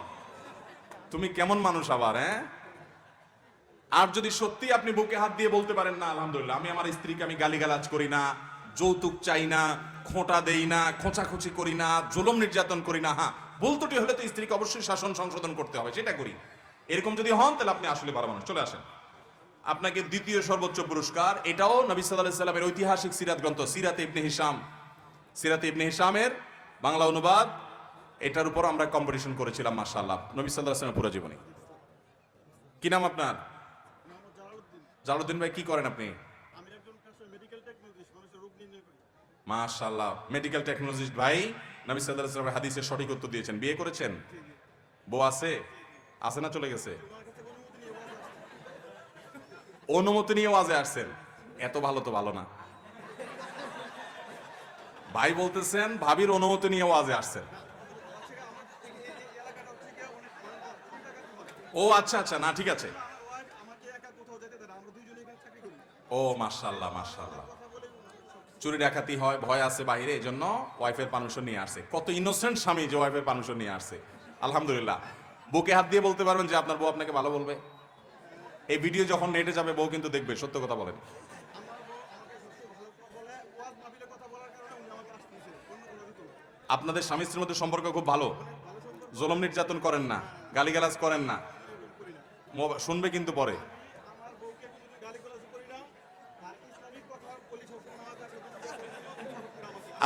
তুমি কেমন মানুষ আবার। হ্যাঁ, আর যদি সত্যি আপনি বুকে হাত দিয়ে বলতে পারেন না আলহামদুলিল্লাহ, আমি আমার স্ত্রীকে আমি গালিগালাজ করি না, যৌতুক চাই না, খোঁটা দেই না, খোঁচাখুচি করি না, জুলুম নির্যাতন করি না। হ্যাঁ, ভুল ত্রুটি হলে তো স্ত্রীকে অবশ্যই শাসন সংশোধন করতে হবে, সেটা করি। এরকম যদি হন তাহলে আপনি আসলে ভালো মানুষ। চলে আসেন, আপনাকে দ্বিতীয় সর্বোচ্চ পুরস্কার। এটাও নবী সাল্লাল্লাহু আলাইহি সাল্লামের ঐতিহাসিক সিরাত গ্রন্থ সিরাতে ইবনে হিশাম, সিরাতে ইবনে হিশামের বাংলা অনুবাদ। এটার উপর আমরা কম্পিটিশন করেছিলাম মাশাআল্লাহ নবী সাল্লাল্লাহু আলাইহি ওয়াসাল্লামের পুরো জীবনী। কি নাম আপনার? জালালউদ্দিন ভাই, কি করেন আপনি? মাশাআল্লাহ, মেডিকেল টেকনোলজিস্ট ভাই নবী সাল্লাল্লাহু আলাইহি ওয়াসাল্লামের হাদিসের সঠিক উত্তর দিয়েছেন। বিয়ে করেছেন? বউ আছে? আছে না চলে গেছে? অনুমতি নিয়ে ওয়াজে আসছেন, এত ভালো তো ভালো না। ভাই বলতেছেন ভাবির অনুমতি নিয়ে ওয়াজে আসছেন। ও আচ্ছা আচ্ছা, না ঠিক আছে। ও মাশাআল্লাহ মাশাআল্লাহ, চুরি ডাকাতি হয়, ভয় আছে বাইরে, এই জন্য ওয়াইফের পারমিশন নিয়ে আসছে। কত ইনোসেন্ট স্বামী যে ওয়াইফের পারমিশন নিয়ে আসছে, আলহামদুলিল্লাহ। বুকে হাত দিয়ে বলতে পারবেন যে আপনার বউ আপনাকে ভালো বলবে? এই ভিডিও যখন নেটে যাবে বউ কিন্তু দেখবে, সত্য কথা বলেন। আপনাদের স্বামী স্ত্রীর মধ্যে সম্পর্ক খুব ভালো, জুলুম নির্যাতন করেন না, গালিগালাজ করেন না, শুনবে কিন্তু পরে।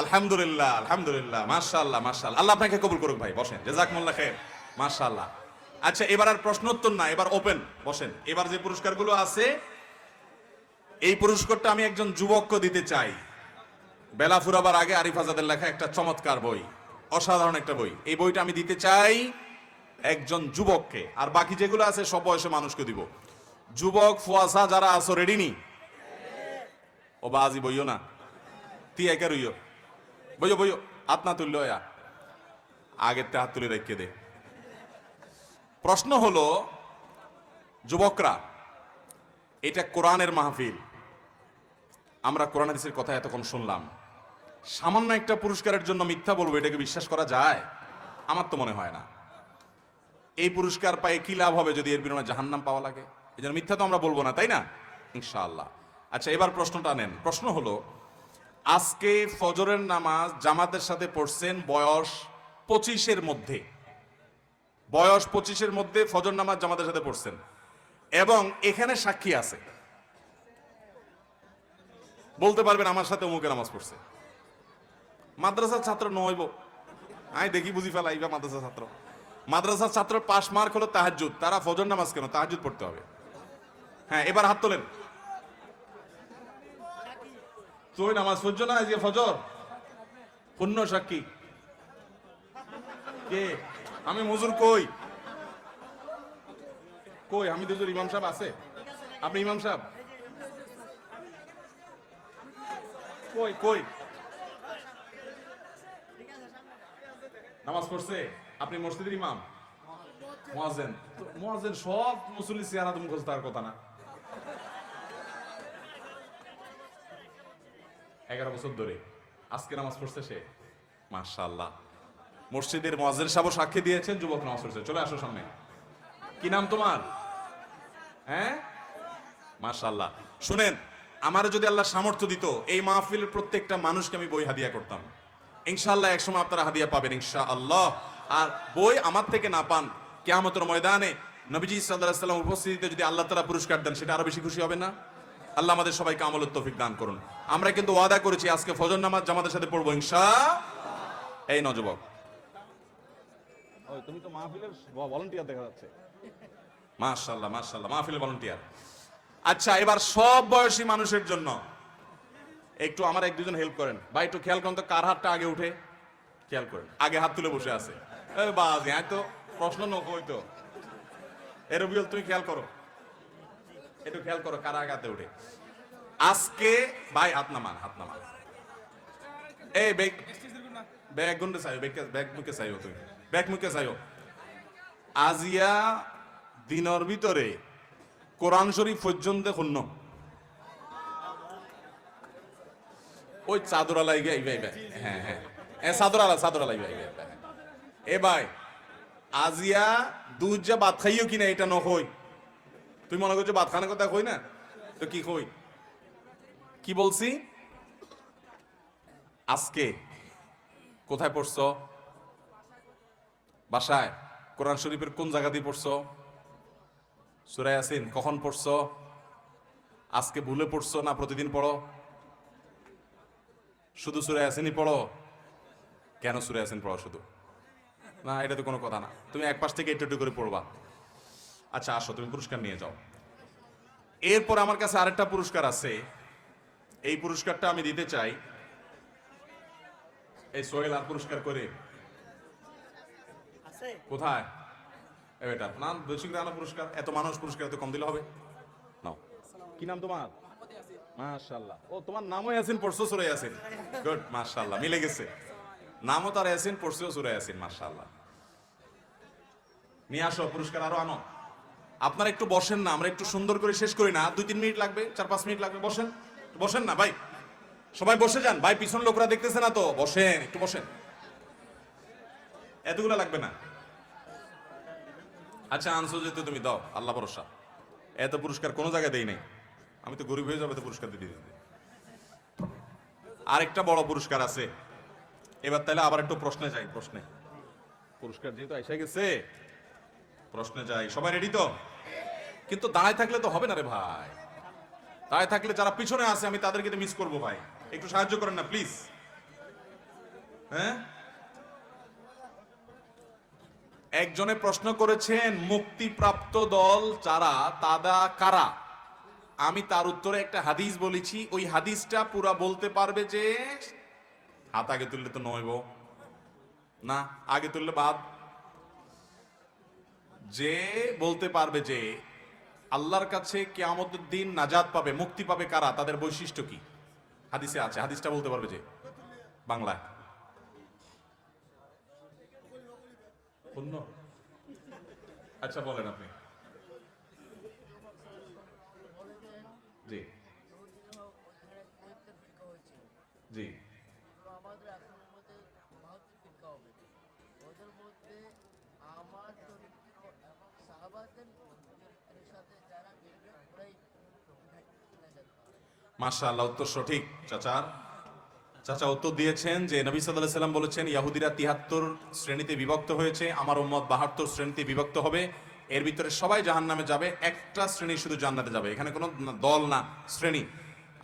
আলহামদুলিল্লাহ আলহামদুলিল্লাহ, মাশাআল্লাহ মাশাআল্লাহ, আল্লাহ আপনাকে কবুল করুক ভাই, বসেন, জাযাকুমুল্লাহ খাইর, মাশাআল্লাহ। আচ্ছা, এবার আর প্রশ্ন উত্তর না, এবার ওপেন, বসেন। এবার যে পুরস্কারগুলো আছে, এই পুরস্কারটা আমি একজন যুবককে দিতে চাই। বেলা ফুরাবার আগে আরিফ আজাদের লেখা একটা চমৎকার বই, অসাধারণ একটা বই। এই বইটা আমি দিতে চাই একজন যুবককে, আর বাকি যেগুলো আছে সব বয়সে মানুষকে দিব। যুবক ফুয়াশা যারা আছো রেডি নি? ও বাজি বইও না, তি একা রইও, বইও বইও, হাত না তুললো, আগের হাত তুলে রেখে দে। প্রশ্ন হলো, যুবকরা, এটা কোরআনের মাহফিল, আমরা কোরআন হাদিসের কথা এতক্ষণ শুনলাম। সামান্য একটা পুরস্কারের জন্য মিথ্যা বলবো, এটাকে বিশ্বাস করা যায়? আমার তো মনে হয় না। এই পুরস্কার পায়ে কি লাভ হবে যদি এর বিনিময়ে জাহান্নাম পাওয়া লাগে? এই জন্য মিথ্যা তো আমরা বলবো না, তাই না? ইনশাআল্লাহ। আচ্ছা, এবার প্রশ্নটা নেন। প্রশ্ন হলো, আজকে ফজরের নামাজ জামাতের সাথে পড়ছেন বয়স 25-এর মধ্যে, বয়স 25-এর মধ্যে ফজর নামাজ জামাতের সাথে পড়ছেন, এবং এখানে সাক্ষী আছে, বলতে পারবেন আমার সাথে অমুকে নামাজ পড়ছে। মাদ্রাসার ছাত্র নইব, আমি দেখি বুঝি ফেলাইবা মাদ্রাসার ছাত্র। মাদ্রাসার ছাত্র পাশ মার্ক হলো তাহাজ্জুদ, তারা ফজর নামাজ কেন? তাহাজ্জুদ পড়তে হবে। হ্যাঁ, এবার হাত তোলেন। তুই নামাজ পড়ছো না আজকে ফজর? পূর্ণ সাক্ষী কে? আমি মুজুর কই? কই আমি দুজুর? ইমাম সাহেব আছে? আপনি ইমাম সাহেব কই? কই নামাজ পড়ছে? আপনি মসজিদের ইমাম, মুয়াজ্জিন? মুয়াজ্জিন সব মুসল্লি চেহারা তো মুখস্থ তার কথা না। 11 বছর ধরে আজকে নামাজ পড়ছে সে, মাশাআল্লাহ। মসজিদের মুয়াজ্জিন সাহেব সাক্ষী দিয়েছেন যুবক নামাজ পড়ছে। চলে আসো সামনে। কি নাম তোমার? হ্যাঁ, মাশাআল্লাহ। শুনেন, আমারে যদি আল্লাহ সামর্থ্য দিত, এই মাহফিলের প্রত্যেকটা মানুষকে আমি বই হাদিয়া করতাম। ইনশাআল্লাহ একসময় আপনারা হাদিয়া পাবেন ইনশাআল্লাহ। আর বই আমার থেকে না পান, কিয়ামতের ময়দানে নবীজি সাল্লাল্লাহু আলাইহি ওয়াসাল্লাম উপস্থিতিতে যদি আল্লাহ তাআলা পুরস্কার দেন, সেটা আরো বেশি খুশি হবে না? আল্লাহ আমাদের সবাইকে আমলের তৌফিক দান করুন। আমরা কিন্তু ওয়াদা করেছি আজকে ফজর নামাজ জামাতের সাথে পড়বো ইনশাআল্লাহ। এই নজবক, তুমি তো মাহফিলের ভলান্টিয়ার দেখা যাচ্ছে। মাশাআল্লাহ মাশাআল্লাহ, মাহফিলের ভলান্টিয়ার। আচ্ছা, এবার সব বয়সী মানুষের জন্য একটু আমার এক দুজন হেল্প করেন ভাই, একটু খেয়াল করেন তো কার হাতটা আগে উঠে, খেয়াল করেন। আগে হাত তুলে বসে আছে, বাজে তো প্রশ্ন নকই তো। রবিউল, তুমি খেয়াল করো, একটু খেয়াল করো কার আগে হাতে উঠে। আজকে ভাই হাত নামান, হাত নামান। এই ব্যাগ ব্যাগ গুন্ডে চাইও, ব্যাগ মুখে চাইও, তুমি ব্যাগ মুখে চাইও। আজিয়া দিনের ভিতরে কোরআন শরীফ পর্যন্ত শূন্য, ওই চাদর আলাই গে, হ্যাঁ হ্যাঁ, চাদর আলা, চাদর আলাই। এ ভাই, আজিয়া দুধ যা ভাত খাইও কিনা এটা নকই। তুই মনে করছো ভাত খানের কথা কই না, তো কি কই? কি বলছি? আজকে কোথায় পড়ছো? বাসায়। কোরআন শরীফের কোন জায়গা দিয়ে পড়ছো? সূরা ইয়াসিন কখন পড়ছো? আজকে ভুলে পড়ছো না প্রতিদিন পড়ো? শুধু সূরা ইয়াসিনই পড়ো? কেন সূরা ইয়াসিন পড়ো শুধু? না, এটা তো কোনো কথা না, তুমি এক পাশ থেকে একটু করে পড়বা। আচ্ছা আসো, তুমি পুরস্কার নিয়ে যাও। এরপর আমার কাছে আরেকটা পুরস্কার আছে, এই পুরস্কারটা আমি দিতে চাই। এই সোহেল আর পুরস্কার করে কোথায়? এটা না, বেশি করে আনো পুরস্কার, এত মানুষ পুরস্কার এত কম দিলে হবে? নাও। কি নাম তোমার? মাশাআল্লাহ। ও, তোমার নামও ইয়াসিন, পড়ছো সূরা ইয়াসিন। গুড, মাশাআল্লাহ, মিলে গেছে। নামও তার ইয়াসিন, পড়ছো সূরা ইয়াসিন, মাশাআল্লাহ। নিয়ে আসো পুরস্কার, আরো আনো। আপনারা একটু বসেন না, আমরা একটু সুন্দর করে শেষ করি না, 2-3 মিনিট লাগবে, 4-5 মিনিট লাগবে। বসেন, বসেন না ভাই, সবাই বসে যান ভাই, পিছন লোকরা দেখতেছে না তো, বসেন, একটু বসেন, এতগুলো লাগবে না। আচ্ছা আনসো যেতে, তুমি দাও, আল্লাহ ভরসা। এত পুরস্কার কোনো জায়গায় দেই নাই, আমি তো গরিব হয়ে যাবো তো পুরস্কার দিতে দিতে। আরেকটা বড় পুরস্কার আছে। এবার তাহলে আবার একটু প্রশ্নে যাই। প্রশ্নে, পুরস্কার যেহেতু এসে গেছে, প্রশ্নে যাই। সবাই রেডি তো? কিন্তু দাঁড়ায় থাকলে তো হবে না রে ভাই, দাঁড়ায় থাকলে যারা পিছনে আছে আমি তাদেরকে মিস করবো ভাই, একটু সাহায্য করেন না প্লিজ। হ্যাঁ, একজনে প্রশ্ন করেছেন মুক্তিপ্রাপ্ত দল যারা, তারা কারা? আমি তার উত্তরে একটা হাদিস বলেছি, ওই হাদিসটা পুরা বলতে পারবে যে, হাত আগে তুললে তো নইব না, আগে তুললে বাদ, যে বলতে পারবে যে আল্লাহর কাছে কিয়ামতের দিন নাজাত পাবে, মুক্তি পাবে কারা, তাদের বৈশিষ্ট্য কি, হাদিসে আছে, হাদিসটা বলতে পারবে যে বাংলায়। আচ্ছা বলেন আপনি। জি জি। মাশাআল্লাহ, উত্তর সঠিক। চাচা উত্তর দিয়েছেন যে নবী সাল্লাল্লাহু আলাইহি সাল্লাম বলেছেন ইহুদিরা 73 শ্রেণীতে বিভক্ত হয়েছে, আমার উম্মত 72 শ্রেণীতে বিভক্ত হবে, এর ভিতরে সবাই জাহান্নামে যাবে, একটা শ্রেণী শুধু জান্নাতে যাবে। এখানে কোনো দল না, শ্রেণী।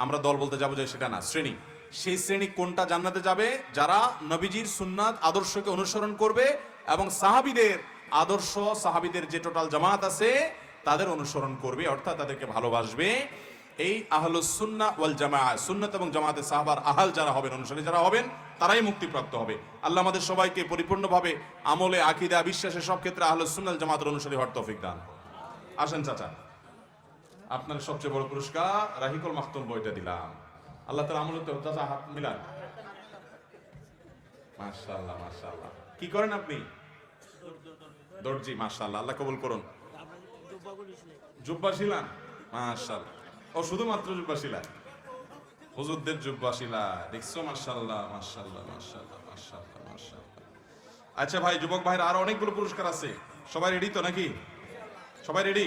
আমরা দল বলতে যাবো যে সেটা না, শ্রেণী। সেই শ্রেণী কোনটা জান্নাতে যাবে? যারা নবীজির সুন্নাত আদর্শকে অনুসরণ করবে এবং সাহাবীদের আদর্শ, সাহাবীদের যে টোটাল জামাত আছে তাদের অনুসরণ করবে, অর্থাৎ তাদেরকে ভালোবাসবে। এই আহলুস সুন্নাহ ওয়াল জামাআহ, সুন্নাত এবং জামাতে সাহাবার আহল যারা হবেন, অনুসারী যারা হবেন, তারাই মুক্তিপ্রাপ্ত হবে। আল্লাহ আমাদের সবাইকে পরিপূর্ণভাবে আমলে, আকীদা, বিশ্বাসে সব ক্ষেত্রে আহলুস সুন্নাহ জামাতের অনুসারী হওয়ার তৌফিক দান। আসেন চাচা, আপনার সবচেয়ে বড় পুরস্কার রাহিকুল মাখতুম বইটা দিলাম। আল্লাহ তাআলা আমলে তো, চাচা হাত মিলান। মাশাআল্লাহ মাশাআল্লাহ। কি করেন আপনি? দর্জি, মাশাআল্লাহ, আল্লাহ কবুল করুন। জুব্বা শিলান, মাশাআল্লাহ। ও শুধুমাত্র জুব্বা শিলা, হুজুরদের জুব্বা শিলা, দেখছো? মাশাআল্লাহ মাশাআল্লাহ মাশাআল্লাহ মাশাআল্লাহ মাশাআল্লাহ। আচ্ছা ভাই, যুবক ভাইরা আরো অনেকগুলো পুরস্কার আছে, সবাই রেডি তো নাকি? সবাই রেডি?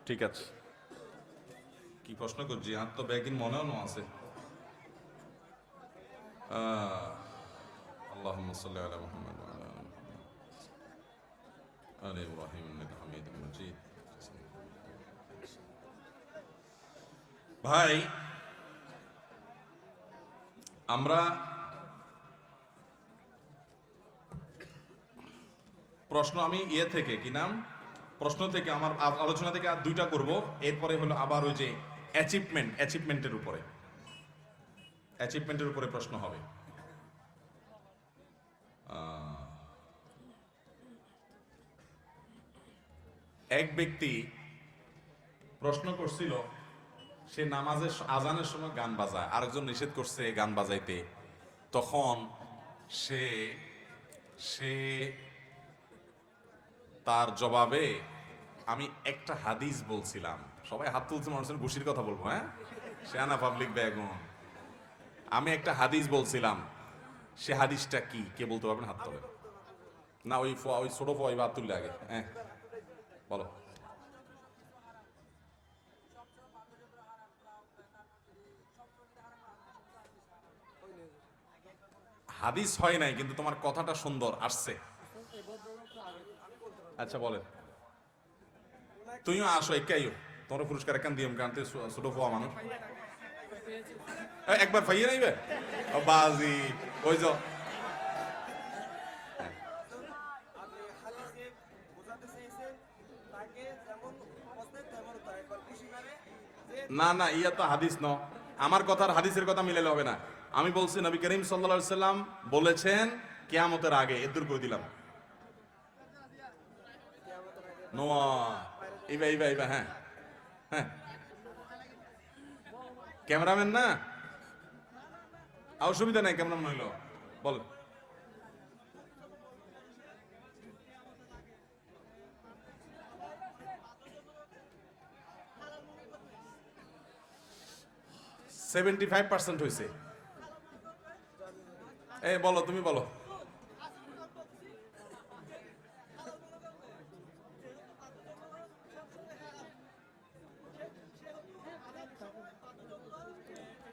ঠিক আছে। কি প্রশ্ন করছি, আর তো ব্যাগিন মনেও ন আছে। আল্লাহুম্মা সাল্লি আলা মুহাম্মাদ ওয়া আলা আলি ইব্রাহিম ইন্নাকা হামিদুম মাজিদ। ভাই, আমরা প্রশ্ন, আমি থেকে কি নাম, প্রশ্ন থেকে আমার আলোচনা থেকে আর 2টা করব, এরপরে হলো আবার ওই যে অ্যাচিভমেন্টের উপরে প্রশ্ন হবে। এক ব্যক্তি প্রশ্ন করছিল, সে নামাজের আজানের সময় গান বাজায়, আরেকজন নিষেধ করছে গান বাজাইতে, তখন সে তার জবাবে, আমি একটা হাদিস বলছিলাম, সবাই হাত তুলছে, মানুষের ঘুষির কথা বলবো, হ্যাঁ, শেয়ানা পাবলিক ব্যাগুন, আমি একটা হাদিস বলছিলাম, সে হাদিসটা কি, কে বলতে পারবেন? হাত তোলেন না, ওই ছোট ফোয়া হাত তুললে আগে, হ্যাঁ বলো। হাদিস হয় নাই, কিন্তু তোমার কথাটা সুন্দর আসছে। আচ্ছা বলেন, তুমিও আসো, একাইও, তোমার পুরস্কার একান দিও, কারণ ছোট ফোয়া মানুষ। একবার পাইয়ে নাইবে বাজি, ওই যে না না, ইয়া তো হাদিস ন, আমার কথার হাদিসের কথা মিলালে হবে না। আমি বলছি নবী করিম সাল্লাল্লাহু আলাইহি সাল্লাম বলেছেন কিয়ামতের আগে, এদুর করে দিলাম। নোয়া ইবা ইবা ইবা, হ্যাঁ হ্যাঁ, ক্যামেরাম্যান না, অসুবিধা নাই, ক্যামেরাম্যান হইলো, বল। $75% হয়েছে। এই বলো, তুমি বলো।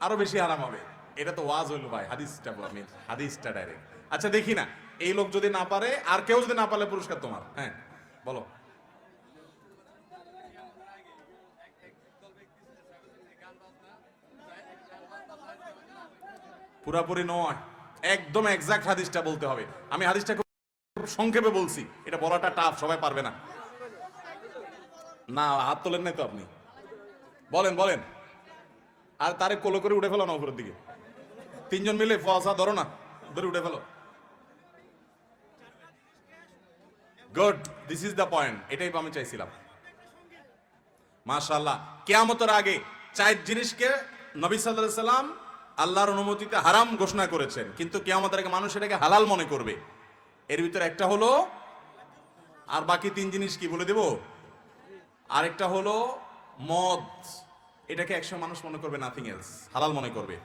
আরো বেশি আরাম হবে। এটা তো ওয়াজ হইলো ভাই, হাদিসটা আমি হাদিসটা ডাইরেক্ট। আচ্ছা দেখি না, এই লোক যদি না পারে, আর কেউ যদি না পারলে পুরস্কার তোমার। হ্যাঁ বলো। পুরাপুরি নয়, একদম এক্সাক্ট হাদিসটা বলতে হবে। আমি হাদিসটা খুব সংক্ষেপে বলছি, এটা বলাটা টাফ, সবাই পারবে না। না হাত তোলেন নাই তো আপনি, বলেন বলেন। আর তারে কোলো করে উঠে ফেলো না উপরের দিকে, তিনজন মিলে ফসা ধরো না, ধরে উঠে ফেলো। Good, this is the point, এটাই আমি চাইছিলাম। মাশাআল্লাহ, কিয়ামতের আগে 4 জিনিসকে নবী সাল্লাল্লাহু আলাইহি সাল্লাম আল্লাহর অনুমতিতে হারাম ঘোষণা করেছেন, কিন্তু কিয়ামতের আগে মানুষ এটাকে হালাল মনে করবে। এর ভিতরে একটা হলো, আর বাকি 3 জিনিস কি বলে দেব? আরেকটা হলো মদ, এটাকে একসময় মানুষ মনে করবে নাথিং এলস, হালাল মনে করবে।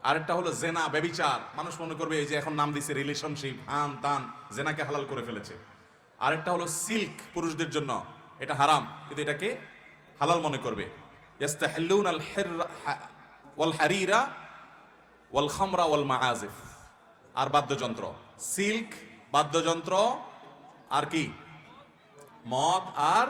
আরেকটা হলো জেনা, ব্যভিচার, মানুষ মনে করবে এই যে এখন নাম দিছে রিলেশনশিপ, আন তান, জেনাকে হালাল করে ফেলেছে। আরেকটা হলো সিল্ক, পুরুষদের জন্য এটা হারাম, কিন্তু এটাকে হালাল মনে করবে। ইয়াস্তাহিল্লুনাল হিররা ওয়াল হারিরা ওয়াল খামরা ওয়াল মাআজিফ, আর বাদ্যযন্ত্র, সিল্ক, বাদ্যযন্ত্র, আর কি মদ আর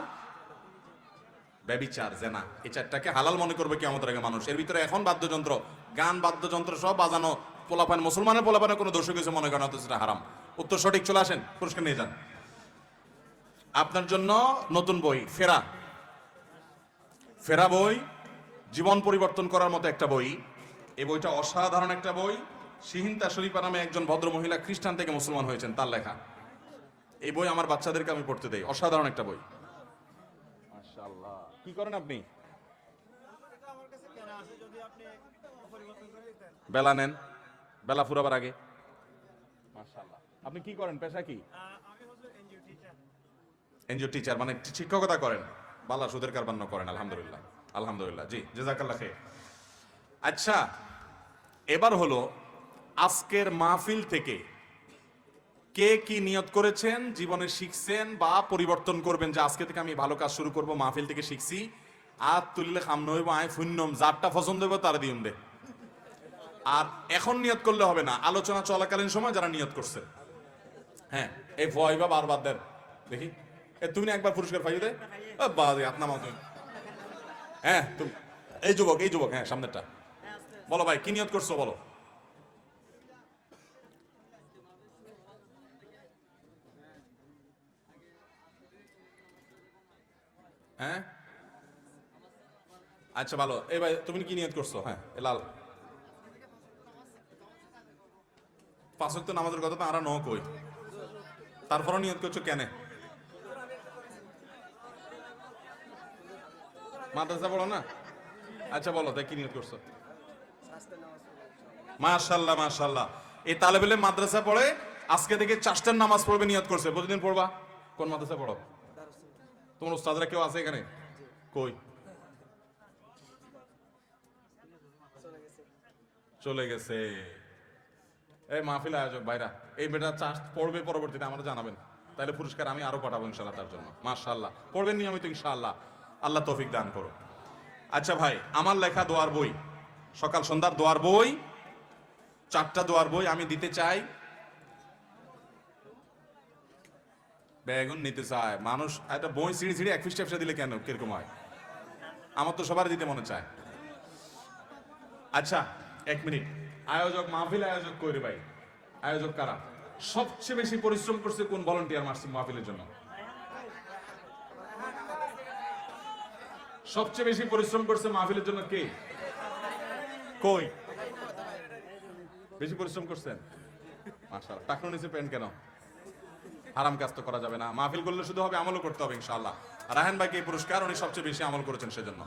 ব্যভিচার, জেনা, এই 4টাকে হালাল মনে করবে কিয়ামতের আগে মানুষ। এর ভিতরে এখন বাদ্যযন্ত্র, গান বাদ্যযন্ত্র সব বাজানো, পোলাপান, মুসলমানের পোলাপানের কোনো দোষ কিছু মনে করেন না, তো সেটা হারাম। উত্তর সঠিক, চলে আসেন, পুরস্কার নিয়ে যান। আপনার জন্য নতুন বই ফেরা, ফেরা বই জীবন পরিবর্তন করার মতো একটা বই। এই বইটা অসাধারণ একটা বই। সিহিন্তা শরীফা নামে একজন ভদ্র মহিলা খ্রিস্টান থেকে মুসলমান হয়েছেন, তার লেখা এই বই। আমার বাচ্চাদেরকে আমি পড়তে দেই, অসাধারণ একটা বই। মাশাআল্লাহ, কি করেন আপনি? বেলা নেন, বেলা ফুরাবার আগে। মাশাআল্লাহ, আপনি কি করেন, পেশা কি? এনজিও টিচার, মানে শিক্ষকতা করেন। বালা সুদের কারবান্ন করেন, আলহামদুলিল্লাহ আলহামদুলিল্লাহ, জি জাযাকাল্লাহ খাইর। আচ্ছা, এবার হলো আজকের মাহফিল থেকে কে কি নিয়ত করেছেন, জীবনে শিখছেন বা পরিবর্তন করবেন, যে আজকে থেকে আমি ভালো কাজ শুরু করব, মাহফিল থেকে শিখছি, আর তুললে খাম নইব, আয় ফুন্নম, যারটা পছন্দ হইব তারা দিউন দে। আর এখন নিয়ত করলে হবে না, আলোচনা চলাকালীন সময় যারা নিয়ত করছে, হ্যাঁ এই ভয় বা বারবার দেন দেখি। তুমি না একবার পুরস্কার পাইয়ে দে, আপনার মতো। হ্যাঁ তুমি, এই যুবক, এই যুবক, হ্যাঁ সামনেরটা, বলো ভাই কি নিয়ত করছো, বলো। হ্যাঁ আচ্ছা ভালো, এই ভাই তুমি কি নিয়ত করছো? হ্যাঁ লাল, 5 ওয়াক্ত নামাজের কথা তো আমরা ন কই, তারপরও নিয়ত করছো কেন? মাদ্রাসা পড়ো না? আচ্ছা বলো তাই কি নিয়ত করছো? মাশাআল্লাহ মাশাআল্লাহ, এই তালেবেলে মাদ্রাসা পড়ে, আজকে থেকে 4টার নামাজ পড়বে নিয়ত করছে। প্রতিদিন পড়বা? কোন মাদ্রাসা পড়ো? তোমার উস্তাদরা কেউ আছে এখানে? কই? চলে গেছে। এই মাহফিল আয়োজক ভাইরা, এই বেটা চার্জ পড়বে, পরবর্তীতে আমরা জানাবেন, তাহলে পুরস্কার আমি আরো পাঠাবো ইনশাআল্লাহ তার জন্য। মাশাআল্লাহ, পড়বেন নিয়মিত ইনশাআল্লাহ, আল্লাহ তৌফিক দান করো। আচ্ছা ভাই, আমার লেখা দোয়ার বই, সকাল সন্ধ্যার দোয়ার বই, 4টা দোয়ার বই আমি দিতে চাই। বেগুন নিতে চায় মানুষ, একটা বই ছিঁড়ি ছিঁড়ি 1 পৃষ্ঠা দিলে কেন কিরকম হয়? আমার তো সবার দিতে মনে চায়। আচ্ছা 1 মিনিট, আয়োজক, মাহফিল আয়োজক কইরে ভাই, আয়োজক কারা? সবচেয়ে বেশি পরিশ্রম করছে কোন ভলান্টিয়ার মাহফিলের জন্য? সবচেয়ে বেশি পরিশ্রম করছে মাহফিলের জন্য কে? কই বেশি পরিশ্রম করছেন? মাশাআল্লাহ। টাকনো নিচে প্যান্ট কেন? হারাম কাজ তো করা যাবে না। মাহফিল করলে শুধু হবে, আমলও করতে হবে ইনশাআল্লাহ। রায়হান ভাইকে এই পুরস্কার, উনি সবচেয়ে বেশি আমল করেছেন সেজন্য।